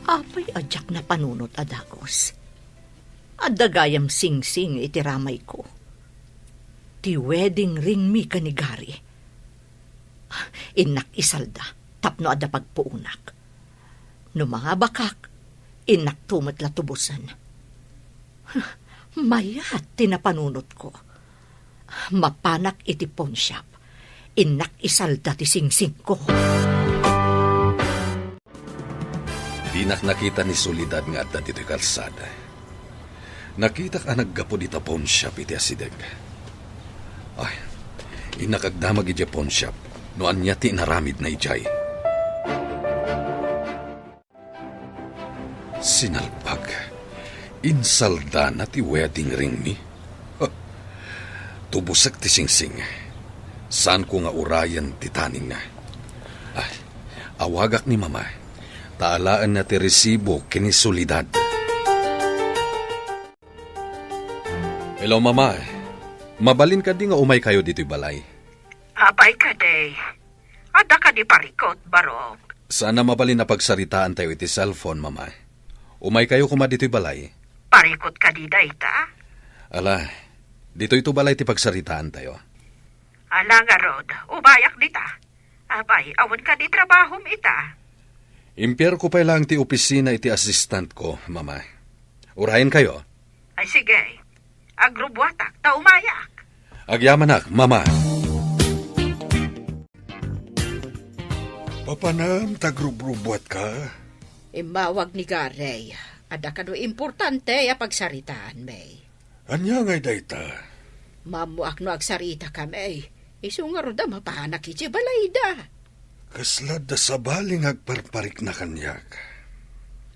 Apay adyak na panunot adagos. Adagayam sing-sing iti ramay ko. Ti wedding ring mi kanigari. Inak isalda, tapno ada pagpuunak. No mga bakak, inak tumat latubusan. Mayat tinapanunot ko. Mapanak iti pawn shop. Inak isalda ti sing-sing ko. Dinak nakita ni Solidad nga at dito'y kalsada. Nakita ka naggapo dita pawn shop iti asideg. Ay, inakagdamag iti pawn shop. Noan niya ti naramid na ijay. Sinalpag. Insalda na ti wedding ring mi. Tubusak ti singsing. Saan ko nga urayan ti taning na. Ay, awagak ni Mama. Taalaan na ti resibo kini Solidad. Hello, Mama. Mabalin ka di nga umay kayo dito'y balay. Abay ka, day. Ada ka di parikot, Barok. Sana mabalin na pagsaritaan tayo iti cellphone, Mama. Umay kayo kuma dito'y balay. Parikot ka di, day, ta? Ala, dito ito balay ti pagsaritaan tayo. Ala nga, Rod. Ubayak di ta. Abay, awan ka di trabahom ita. Impier ko pa lang ti opisina iti assistant ko, Mama. Urayan kayo. Ay, sige. Agrubwatak, ta umayak. Agyamanak, Mama. Papanam, tagrubrubuat ka. Imawag ni Garay. Ada ka do importante a pagsaritaan, may. Anya ngay dayta. Mamuak no agsarita ka, may. Isu nga roda mapahanak iti balayda. Kaslad da sa baling agparparik na kanyak.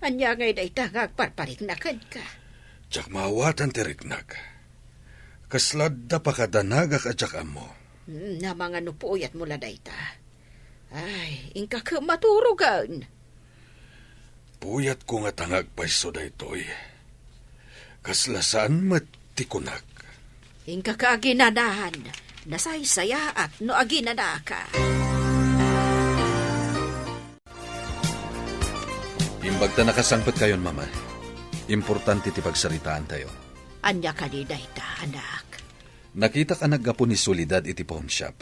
Anya ngay dayta nga agparparik na kad ka. Tsak mawatan tiriknak. Kaslad da pakadanagak at tsak amo. Na mga nupuyat mula dayta. Ay, ingka ka maturugan. Puyat ko nga tangag paiso daytoy. Kaslasaan matikunak. Ingka ka aginadahan. Nasaysaya at no aginada ka. Imbag ta nakasangpet kayon, mama. Importante ti pagsaritaan tayo. Anya ka di dayta, anak. Nakita ka naggapo ni Solidad iti pawn shop.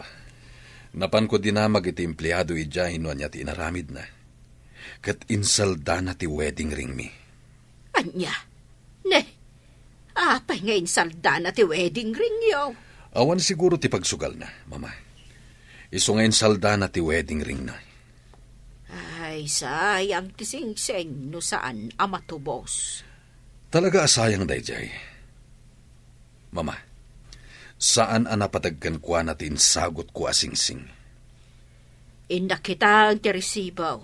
Napan ko dinamag iti empleyado ijay no anya ti inaramid na. Kat insalda na ti wedding ring mi. Anya? Ne, apay nga insalda na ti wedding ring yaw. Awan siguro ti pagsugal na, mama. Isu nga insalda na ti wedding ring na. Ay, sayang ti singseng no saan amatubos. Talaga asayang dayjay. Mama, saan anapatagkan kwa natin sagot ko asingsing? Inda kita ang tiresibaw.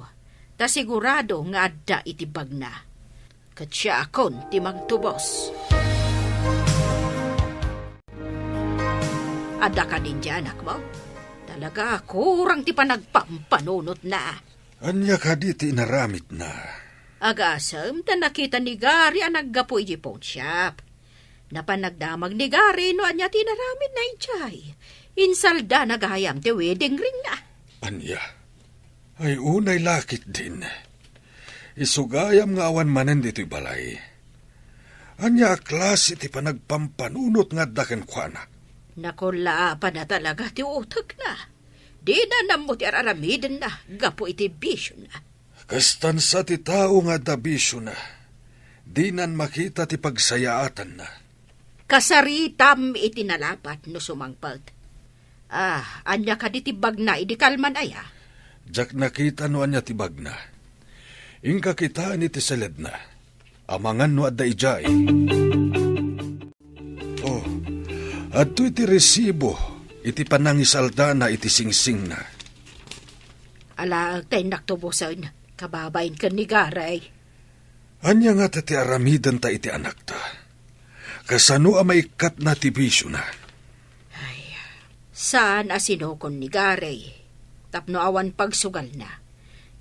Ta sigurado nga adda itibag na. Kat siya akon ti magtubos. Adda ka din dyan, anak mo? Talaga kurang ti panagpampanunot na. Anya ka di ti inaramit na. Agasam ta nakita ni Gary ang naggapo iji pawn shop. Napanagdamag ni Gary no anya tinaramid na ijay. Insalda nagahayam ti wedding ring na. Anya, ay unay lakit din. Isugayam nga awan manen dito'y balay. Anya klase ti panagpampanunot nga daken kwa na. Nakula pa na talaga ti utak na. Di na namo ti araramiden na, gapo iti bisyo na. Kastan sa ti tao nga dabisyo na. Di nan makita ti pagsayaatan na. Kasaritam iti nalapat no sumangpag. Anya ka di tibag na, idi kalman aya. Jak nakita no anya tibag na. Ingka kita ni ti seled na. Amangan no adda ijay. Oh, adto iti resibo. Iti panangisalda na iti singsing na. Ala, tayo naktubusan. Kababayin ka ni Garay. Anya nga tati aramidan ta iti anak ta. Kasano amay kat na tibisyo na. Ay, saan asinokon ni Garay? Tapno awan pagsugal na.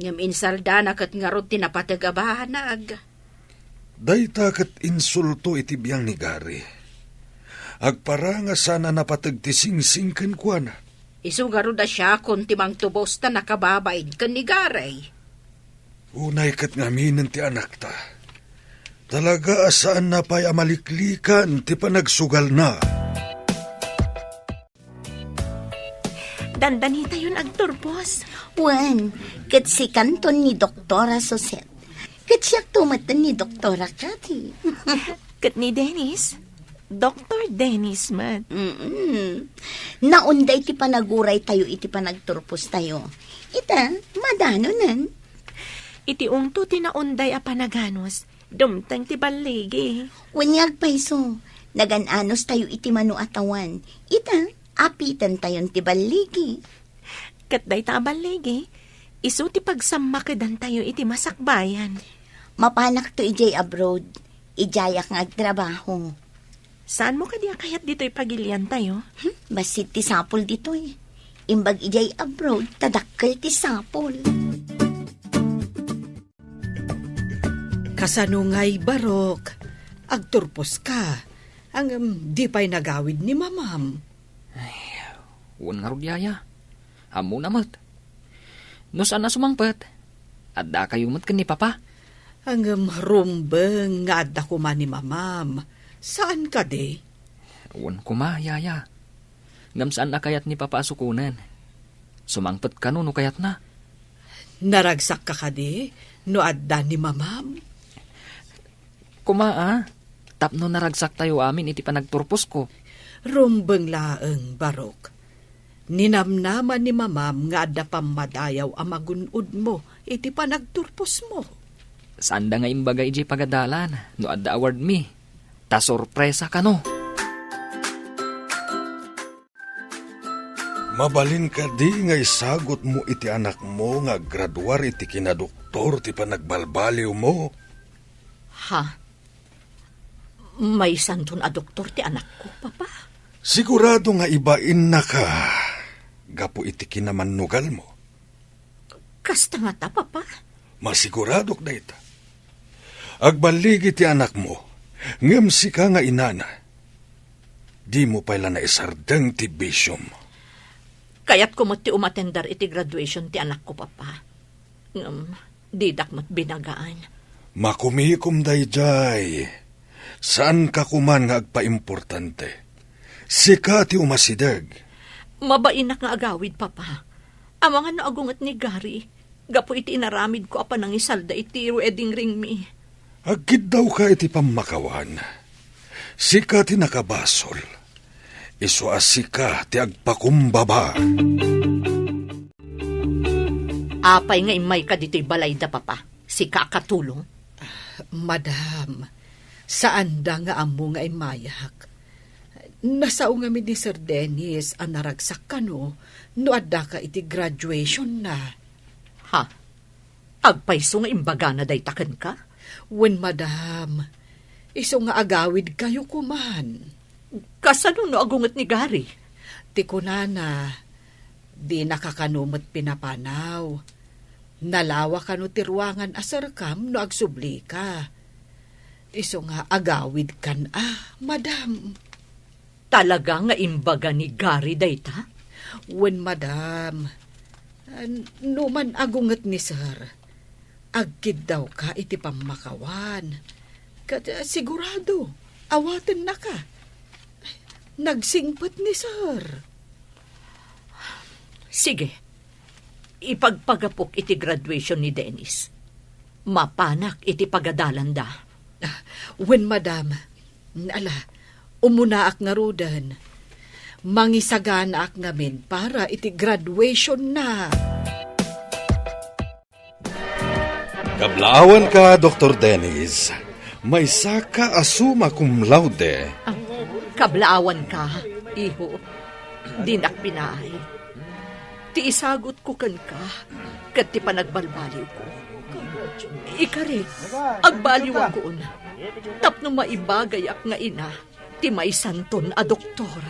Ngam insalda na kat nga rod tinapatagabahan na aga. Dayta kat insulto iti biyang ni Gary. Agpara nga sana napatagtising-sing ken kwa na. Isugaro da siya kung timang tubos na nakababain ka ni Garay. Unay kat ngaminin ti anak ta. Talaga asaan na pa'y amaliklikan ti panagsugal na. Dandanita yun agturbos. Wan, kat si kanton ni Doktora Soset. Kat siya tumatan ni Doktora Cathy. Kat ni Dennis. Dr. Dennis man. Naunday ti panaguray tayo iti panagturpos tayo. Ita, madanonan. Iti ungto tinaunday a panaganos. Dumtang ti baligi. Wanyag paiso. Nagananos tayo iti manu atawan. Ita, apitan tayon ti baligi. Kat day ta baligi. Isu ti pagsamakidan tayo iti masakbayan. Mapanak to ijay abroad. Ijayak nga agtrabaho. Saan mo kadiya kayat dito'y pagilian tayo? Basit ti sapol dito eh. Imbag ijay abroad, tadakkel ti sapol. Kasanungay barok, agturpos ka. Ang di pa'y nagawid ni mamam. Uwan nga rudyaya. Amo namat. No saan na sumangpet? Adda kayo mat ni papa. Ang rumbeng nga adda kuma ni mamam. Saan ka de? Uwan ko ma, yaya. Ngam saan na kayat ni papa asukunan? Sumangpet ka no kayat na. Naragsak ka de? No adda ni mamam? Kuma tapno naragsak tayo amin iti panagturpos ko. Rumbeng laeng barok. Ninamnaman ni mamam nga adda pamadayaw amagunod mo iti panagturpos mo. Saan da nga imbaga iji pagadalan, no adda award mi. Ta sorpresa ka no. Mabalin ka di nga isagot mo iti anak mo nga graduar iti kinadoktor ti panagbalbaliw mo. Ha? May santon a doktor ti anak ko, papa. Sigurado nga ibain na ka. Gapo iti kinamannugal mo. Kasta nga ta, papa. Masiguradok da ita. Agbaligi ti anak mo. Ngem si ka nga inana. Di mo pala na isardeng ti bisyom. Kaya't kumot ti umatendar iti graduation ti anak ko, papa. Didak mo't binagaan. Makumikom dayjay. Saan ka kuman nga agpa-importante? Sika ti umasideg. Mabainak nga agawid, papa. Amangan na agungat ni Gary. Gapo iti inaramid ko apa nang isalda iti wedding ring mi. Agkid daw ka iti pamakawan. Sika ti nakabasol. Isu asika ti agpakumbaba. Apay nga imay ka dito'y balay da, papa. Sika katulong. Madam, saan da nga amo nga imayak? Nasao nga mi ni Sir Dennis ang naragsak ka no adda ka iti graduation na. Ha? Agpaiso nga imbaga na daytaken ka? Wen, madam, iso nga agawid kayo kuman. Kasano no agungat ni Gary? Ti kunana, di nakakanumot pinapanaw. Nalawa ka no ti ruangan asarkam no agsubli ka. Iso nga agawid kan madam. Talaga nga imbaga ni Gary dayta? Wen, madam, numan agungat ni sir, agkid daw ka iti pamakawan. Kat sigurado, awaten na ka. Nagsingpat ni sir. Sige, ipagpagapok iti graduation ni Dennis. Mapanak iti pagadalan da. Wen, madam, umunaak nga rudan. Mangisagana ak ngamin para iti graduation na. Kablaawan ka, Dr. Dennis. May saka asuma cum laude. Kablaawan ka, iho. Dinak pinaay. Ti isagot ko kan ka, kat ti panagbalbaliw ko. Ikarit, agbaliw ako na. Tapno maibagay ak nga ina, ti may santon a doktor.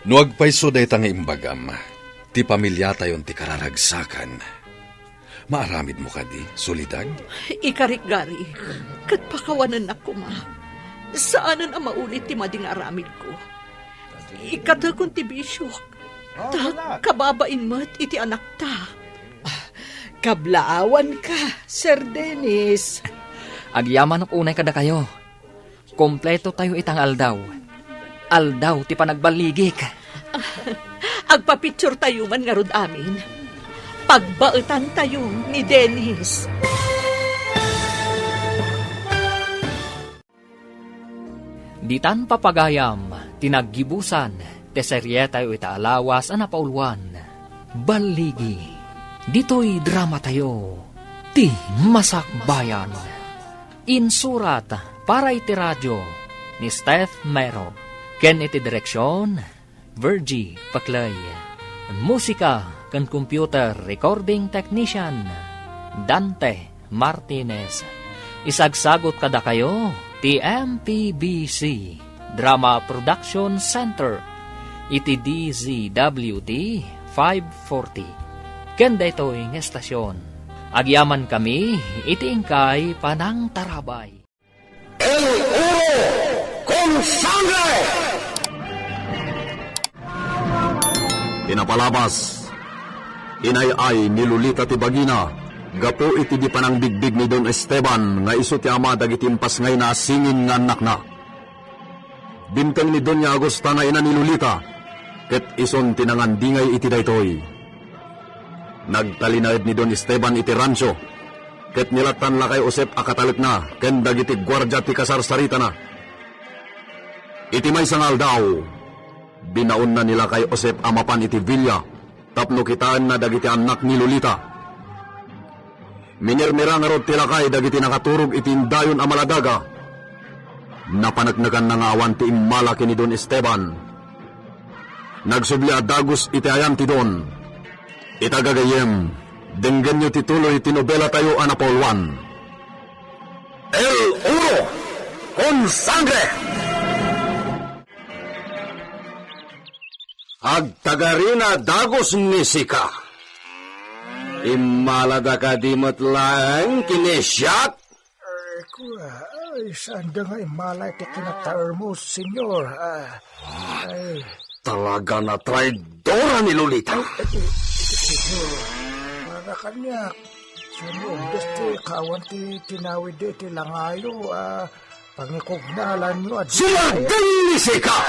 No agpaiso day nga imbagam, ti pamilya tayon ti kararagsakan. Maaramid mo ka di, solidag? Ikarik, Gary, kat pakawanan ako, ma. Saanan ang maulit ti mading aramid ko? Ikatagong ti bisyok. Ta, kababain mo't iti anak ta. Kablaawan ka, Sir Dennis. Agyaman ak unay kada kayo. Kompleto tayo itang aldaw. Aldaw ti panagbaligik. Agpapicture tayo man nga rod amin. Pagbaetan tayo ni Dennis. Ditan papagayam, tinaggibusan, teserye tayo itaalawas anapaulwan. Baligi, dito'y drama tayo, ti masakbayan. Insurat para iti radyo ni Steph Mero. Ken iti direksyon, Virgie Paclay. Musika ken computer recording technician, Dante Martinez. Isagsagot kada kayo, ti MPBC Drama Production Center, iti DZWD 540. Ken daytoy nga estasyon. Agyaman kami, iti ingkay Panang Tarabay. El Oro con Sangre! Pinapalabas, inay-ay nilulita ti bagina, gapo iti di panang bigbig ni Don Esteban, nga iso ti ama dagitimpas ngay na singin nga anak na. Bintang ni Doña Agosta nga ina nilulita, ket ison tinangandingay iti daytoy. Nagtalinaid ni Don Esteban iti rancho, ket nilatan la kay Josep akatalik na, ken dagiti gwardya ti kasarsarita na. Iti may sangal daw, binaon na nila kay Josep amapan iti villa, tapno kitaan na dagiti anak ni Lolita. Minirmira nga rod tilakay dagiti nakaturog itindayon a maladaga. Napanagnagan na nga awan ti immalaki ni Don Esteban. Nagsubli a dagos iti ayan ti Don. Itagagayem, denggan nyo tituloy tinobela tayo a Napoleon. El Oro con Sangre! Agtagarina dagos ni Sika. Imalada ka di matlang kinesyat? Ay, saan da nga imalay ti kinataar mo, senyor? Talaga na traidora ni Lolita. Senyor, para kanya, senyor, beste kawan ti tinawid ti langayo, pangikugnalan nyo at... Sila din ni Sika!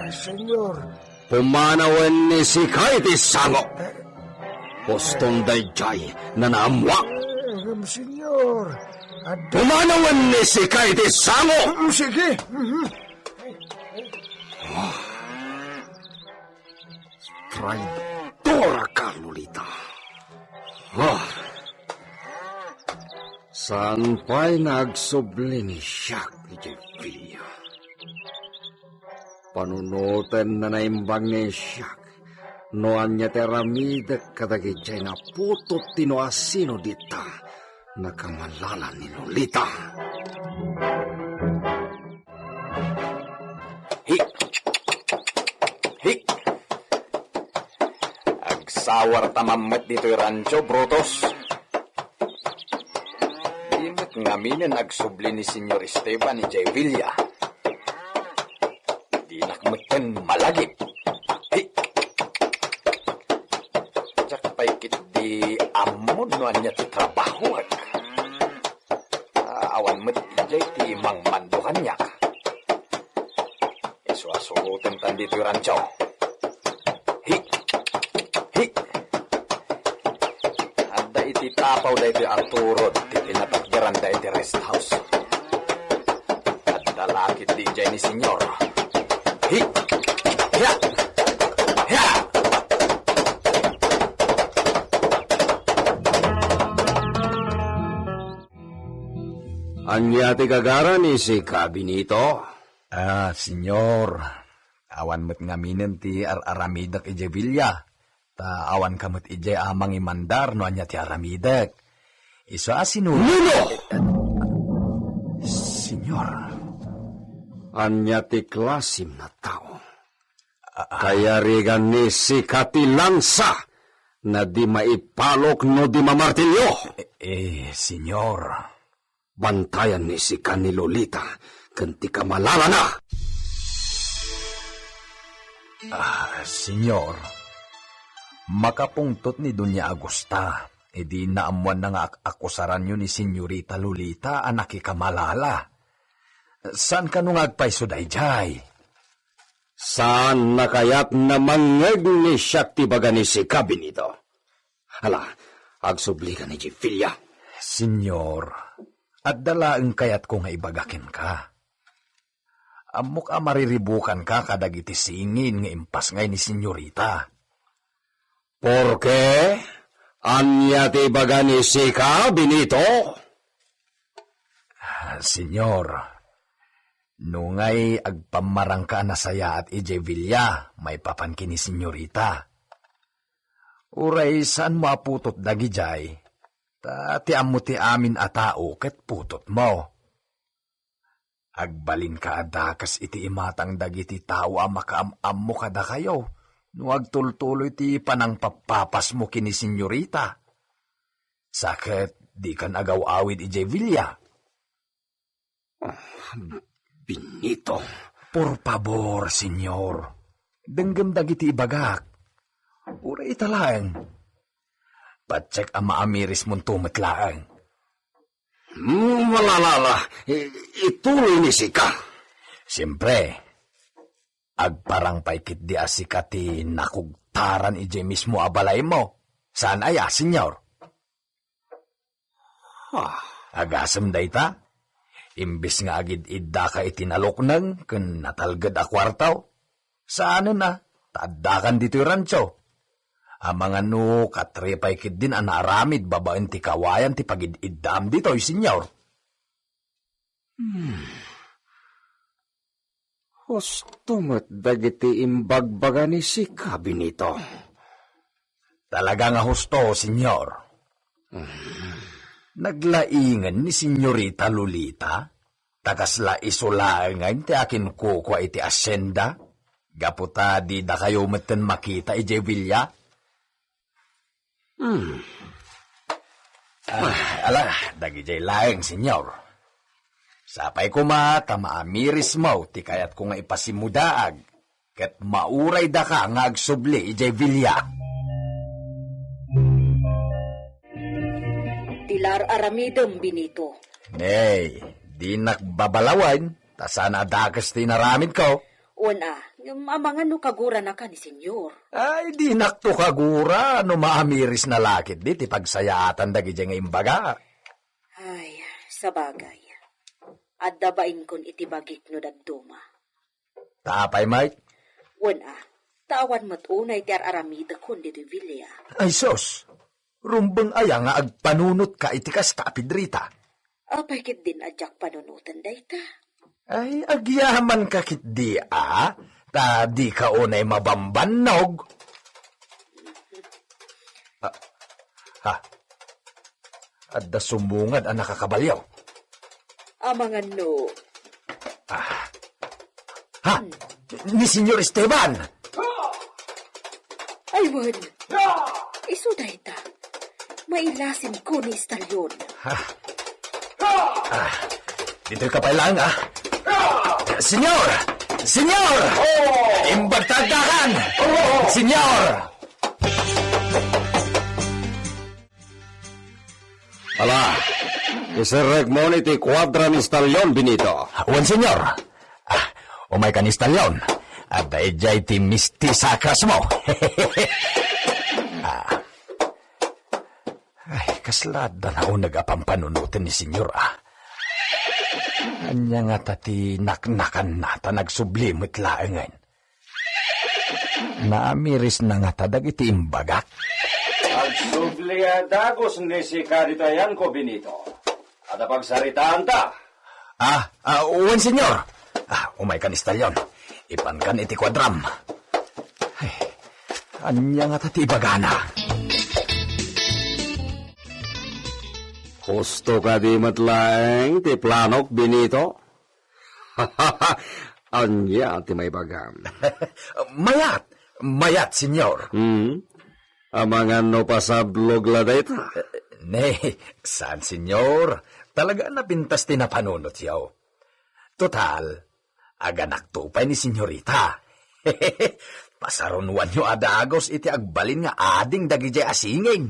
Senyor, Pumanawan ni Sika iti sango. Poston dayjay na naamwak. senyor, Pumanawan ni Sika iti sango. sige. Traidora ka, Lolita. Saan pa'y nagsubli ni Siak ni Jevilla? Panunutan na naimbang ni Siak. Noan niya teramidak kadagijay na putot tinoasino dita. Nakamalala ni Lolita. Hik! Agsawar tamamat dito'y rancho, Brutus. Dimit ngaminin nagsubli ni Senyor Esteban ni Jevilla. Di nakmeten malagip. Hik! Tsak pa'y kit di amon noan niya ti trabaho. Awan mo't ijay ti mangmanduhan niya. Isuasugutin tan dito'y rancho. Adda iti tapaw da iti Arturo ti pinatagyaran da iti rest house. Adda lakit di jay ni senyor. Ya! Anya ti kagara ni si Cabinito? Senyor, awan mo't ngaminen ti aramidak ije Villa. Ta awan kamot ije amang imandar no anya ti aramidak. Iso asino... Nuno! Senyor. Anya ti klasim na tao. Kaya rigan ni si Katilansa na di maipalok no di mamartilyo. Senyor. Bantayan ni si Kanilolita kanti ka malala na. Senyor, makapungtot ni Dunya Agusta, di naamuan na nga akusaran nyo ni Senyorita Lolita anak ikamalala. Saan ka nung agpaiso dayjay? Saan na kaya't namangeg ni siya tibaga ni si Cabinito? Hala, agsubli ka ni Jevilla. Senyor, at dalaang kayat ko nga ibagakin ka. Amok mariribukan ka kadagiti singin nga impas ngay ni Senyorita. Porke? Anya ti baga ni si Cabinito? Senyor, nungay agpamarang ka na saya at ije Villa, may papankin ni Senyorita. Uray, saan mo aputot dagijay? Ti amo ti amin a tao ket putot mo. Agbalin ka adakas iti imatang dagiti tao a makaam mo kada kayo. No agtultuloy ti panang papapas mo kini Senyorita. Sakit di kan agaw-awid ije Villa. Benito. Por favor, senyor. Denggem dagiti ibagak. Uray talaang. Patsek ang maamiris mong tumatlaang. Malalala, ituloy ni Sika. Siyempre, agparang paikit di asika ti nakugtaran ije mismo abalay mo. Saan aya, senyor? Agasam day ta? Imbis nga agid idda ka itinalok nang kun natalgad a kwartaw. Saan na? Taaddakan dito yung rancho. Mga no, katrepay kid din ang naaramid babaen ti kawayan ti pagididam dito, senyor. Husto mo't dagiti imbagbaga ni si Kabinito. Talaga nga husto, senyor. Naglaingan ni senyorita Lolita, tagasla isulaangan ti akin kukwa iti asyenda, gaputa di da kayo meten makita ije Villa. Ala, dagi jay laeng, senyor. Sapay ko maamiris mo, ti kayat ko nga ipasimudaag, ket mauray da ka nga agsubli ije Villa. Pilar Aramidem, Benito. Nay, di nakbabalawan, ta sana dagas ti naramid ko. Una, amangan no kagura na ka ni senyor. Ay, di nakto kagura, no maamiris na lakit di, ti pagsayaatan dagi dyan nga imbaga. Ay, sa bagay. At dabain kon itibagik no dagduma. Tapay, Mike? Una, tawan mo't unay ti Aramida kon dito Villa. Ay, sos, rumbang aya nga agpanunot ka itikas ka apidrita. Apay kit din adyak panunutan dayta. Ay, agyaman ka kit di ta di ka unay mabambannog. Adda sumbungad ang nakakabalyaw. Amangan no. Ni Senyor Esteban! Ay, wan. Iso dayta. Mailasin ko ni Stalyon. Dito ka pa lang, Senyor! Senyor! Imbagtagdakan! Senyor! Ala, isirek mo ni ti kwadra ni Stalyon, Benito. Wan, senyor. Umay ka ni Stalyon. At daijay ti mistisa kras mo. Ay, kaslada na o nagapampanunutin ni senyor, Anya nga tati naknakan nata nagsublimit laengan. Naamiris na nga tadag iti imbagak. Agsubliadagos ni si kaditayan ko, Benito. At pagsaritaan ta. Uwan, senyor. Umay ka ni Stalyon. Ipan kan iti kwadram. Ay, anya nga tati ibagana. Husto ka di matlaeng ti planok, Benito? Anya ti may bagam. Mayat, senyor. Amangan no pasablog la dayta. Ne, saan, senyor? Talaga napintas ti napanunot yaw. Total, aganak tupay ni senyorita. Pasarunuan nyo adagos iti agbalin nga ading dagijay asinging.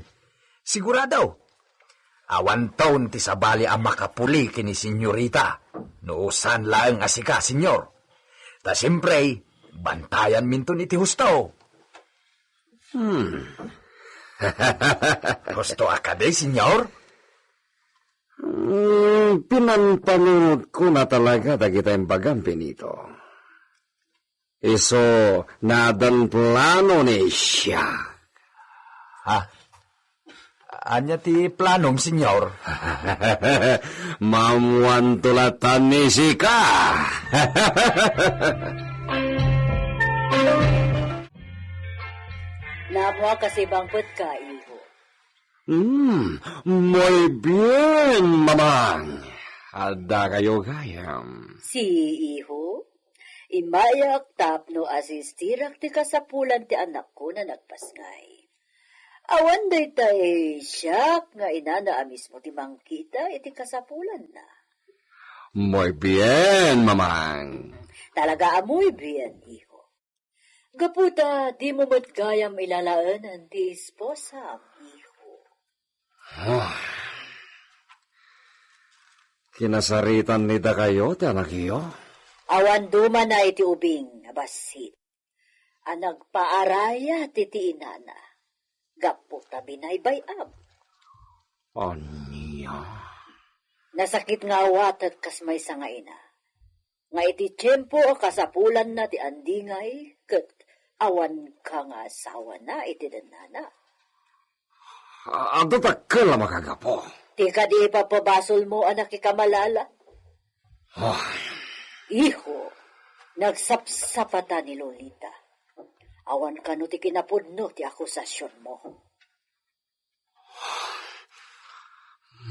Siguradaw. Awan taon ti sabali ang makapuli kini senyorita. Noosan lang asika, senyor. Ta siyempre, bantayan minton iti husto. Gusto akaday, senyor? Pinanpanunod ko na talaga dagita yung bagam, Benito. Iso, nadan plano ni siya. Anya ti planong, senyor? Mamuan tulatan ni Sika. Napwa kasi bangpot ka, iho. Muy bien, mamang. Ada kayo gayam. Si iho, imayak tapno asistirak ti kasapulan ti anak ko na nagpasngay. Awan day tay siyak nga inana mismo ti mangkita iti kasapulan na. Muy bien, mamang. Talaga amoy bien, iho. Gaputa, di mo mo't gayam ilalaan ti esposa, iho. Kinasaritan nita kayo, ti anak iyo? Awan duma na iti ubing, abasit. Anagpaaraya ti inana. Gaputa binaybayab. Anya? Nasakit nga watat kas may sangaina. Nga iti tiyempo kasapulan na ti andingay, Awan ka nga asawa na, itidanana. Ado takkel makagapo. Di ka di papabasol mo, anak ikamalala. Iho, nagsapsapata ni Lolita. Awan ka no ti kinapudno ti akusasyon mo.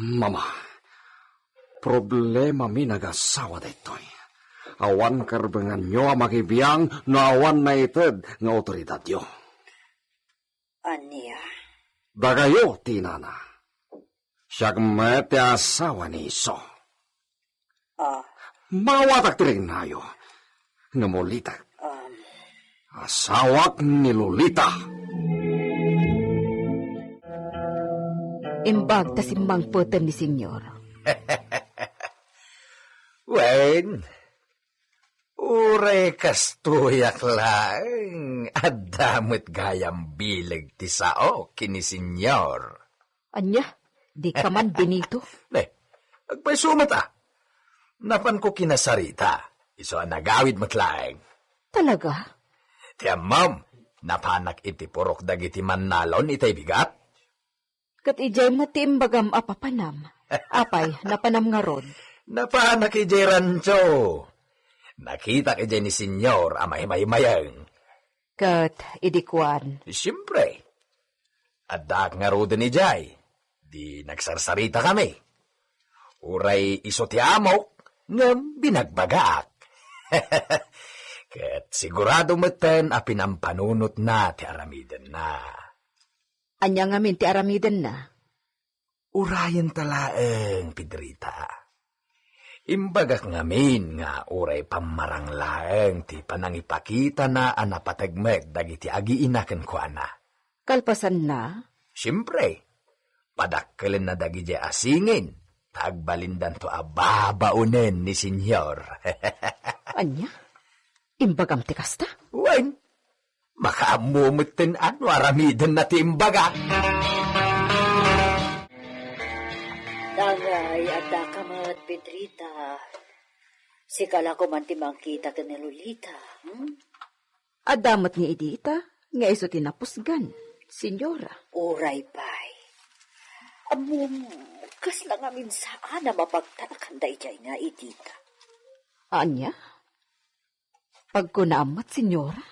Mama, problema mi nagasawa daytoy. Awan karbengan nyo makibiyang no awan na ited nga otoridad yo. Anya? Dagayo, tinana. Siyak met ti asawa ni Iso. Mawatak tiring nayo. Nga molitak. Asawak ni Lolita. Imbag ta simbang puten ni senyor. Wen, uray kastuyak lang. Adamot gayam bilag ti sao kini senyor. Anya, di ka man binito. Agpaisumat Napan ko kinasarita. Iso ang nagawid matlaeng. Talaga? Tiyan, ma'am, napanak iti purok dagiti mannalon itay bigat. Kat ijay mo ti imbagam apapanam. Apay, napanam nga rod. Napanak ijay rancho. Nakita ijay ni senyor amay-may-mayang. Kat idikwan. Siyempre. Adak nga rod ni Jay. Di nagsarsarita kami. Uray iso ti amok nga binagbagaak. Kat sigurado meten a pinampanunot na ti aramiden na. Anya nga min ti aramiden na? Urayan talaeng, Pedrita. Imbagak ngamin nga uray pamaranglaeng ti panangipakita na anapatagmek dagiti agiinaken ko ana. Kalpasan na? Siyempre, padakkelin na dagiti asingin, tagbalindan to ababaunen ni senyor. Anya? Imbagam ti kasta? Wen, makaamumutin ano aramiden na ti imbaga. Tangay, ada ka mat, Pedrita. Sikala ko man timangkita ka ni Lolita. Adamat ni Edita, nga iso tinapusgan, senyora. Uray, bay. Kas lang amin saan na mapagtalakan dayjay nga, Edita. Anya? Pagkunaamat, senyora?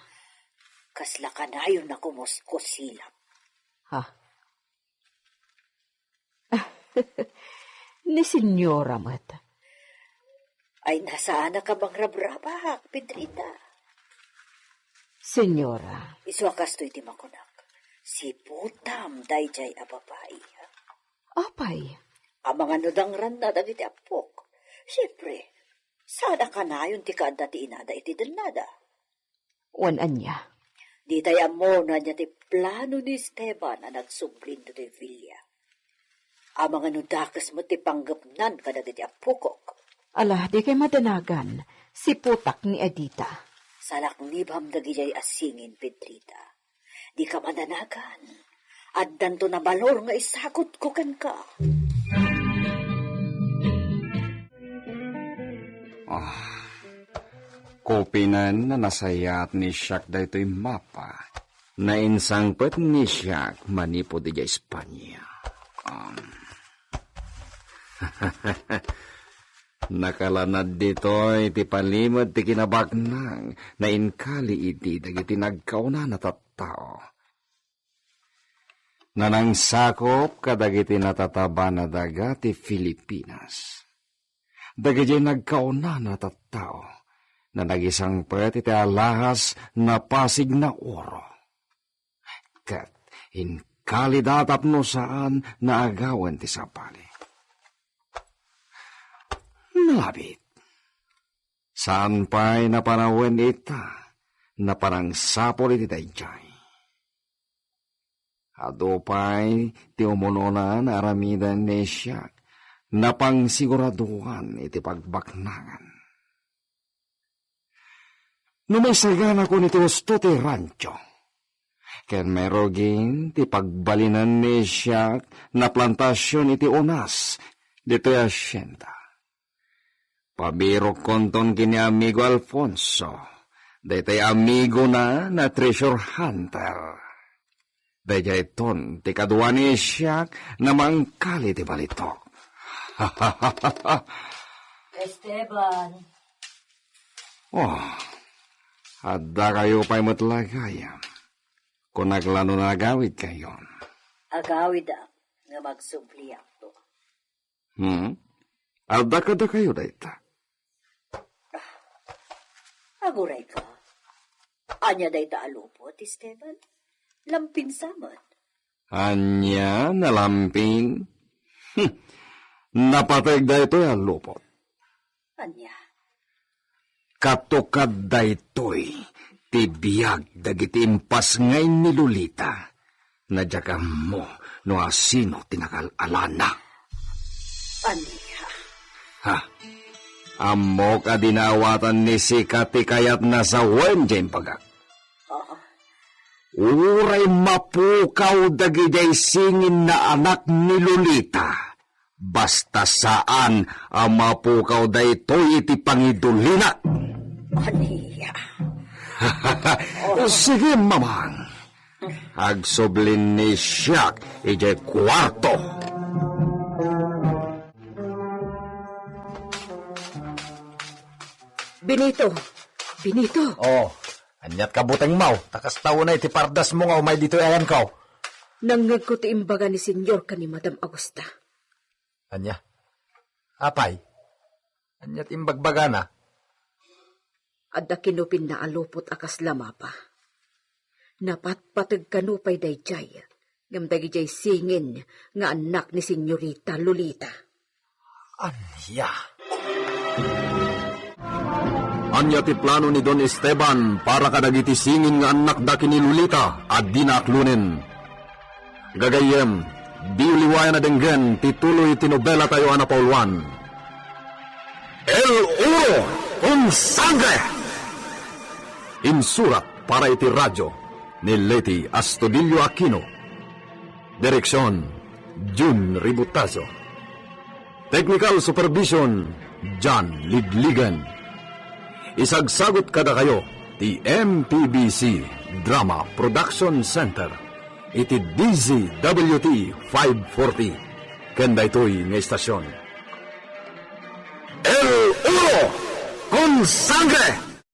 Kasla ka na yun na kumuskos silap. Ha? Ni senyora mat. Ay nasaan na ka bang rabrabak, Pedrita? Senyora. Iswakas to'y timakunak. Si putam dayjay a babae. Apay? Ang mga nudangran na dagiti apok. Siyempre, sana ka na yun ti kaanda ti inada iti danada. Wan anya? Di tayo mo na niya ti plano ni Esteban na nagsublin to ti Villa. Ang mga nudakas mo ti panggapnan kadagiti apukok. Ala, di kay madanagan. Si putak ni Edita. Salaknibham dagijay asingin, Pedrita. Di ka madanagan. At danto na balor nga isakot ko kan ka. Kopinan na nasayat ni Siak da ito'y mapa na insangpet ni Siak manipo di Espanya. Nakalanad dito'y ti palimod ti kinabagnang na inkali iti dagiti nagkauna na tattao. Nanangsakop kadagiti natataba na daga ti Pilipinas. Dagiti nagkauna na tattao na nagisangpet iti alahas na pasig na oro. Kat inkali datap no saan na agawan ti sapali. Nalabit. Saan pa'y napanawen ita na parang sapol iti dayjay. Ado pa'y ti umununan aramidan ni Siak na pangsiguraduan iti pagbaknangan. Numaysagan ako niti gusto ti rancho. Ken merogin ti pagbalinan ni Siak na plantasyon iti unas dito asyenda. Pabirok konton kini amigo Alfonso Daytay amigo na treasure hunter. Dayjay ton, ti kadwa ni Siak na mangkali ti balitok. Esteban, Oh, adda kayo pa'y matlagayan. Kung naglano na agawid kayo. agawid nga magsubli ako. Adda kada kayo dayta. Aguray ka. Anya day taalupot, Esteban? Lampin samad. Anya nalampin? Napatag da ito yung lupot. Anya? Katukad da ito'y tibiyag dagiti impas ngay ni Lolita. Nadyaga mo no asino tinakal-alana. Anya? Ha? Amok a dinawatan ni Sikati kayat nasa wenjen pagak. Uray mapukaw dagijay singin na anak ni Lolita. Basta saan ang mapukaw da ito'y iti pangidulina. Anya? Sige, mamang. Agsublin ni Siak ijay kwarto. Benito! Oh, anyat ka buteng mau. Takas tao na iti pardas mo nga umay dito ayan ka. Nanggag ko ti imbaga ni Senyor ka ni Madam Augusta. Anya? Apay? Anyat imbagbaga na? Adda kinupin na alupot akas lamapa. Napatpatag kanupay dayjay. Ngamdagi jay singin nga anak ni Senyorita Lolita. Anya? Anya ti plano ni Don Esteban para kadagiti singin nga anak daki ni Lolita at di naaklunin. Gagayem, di uliwayan na denggen tituloy tinobela tayo anapauluan. El Uro con Sangre! Insurat para iti radyo ni Leti Astudillo Aquino. Direksyon, Jun Ributazo. Technical Supervision, John Lidligan. Isagsagot kada kayo, ti MPBC Drama Production Center. Iti DZWT 540. Kanda ito'y nga istasyon. El Uro con Sangre!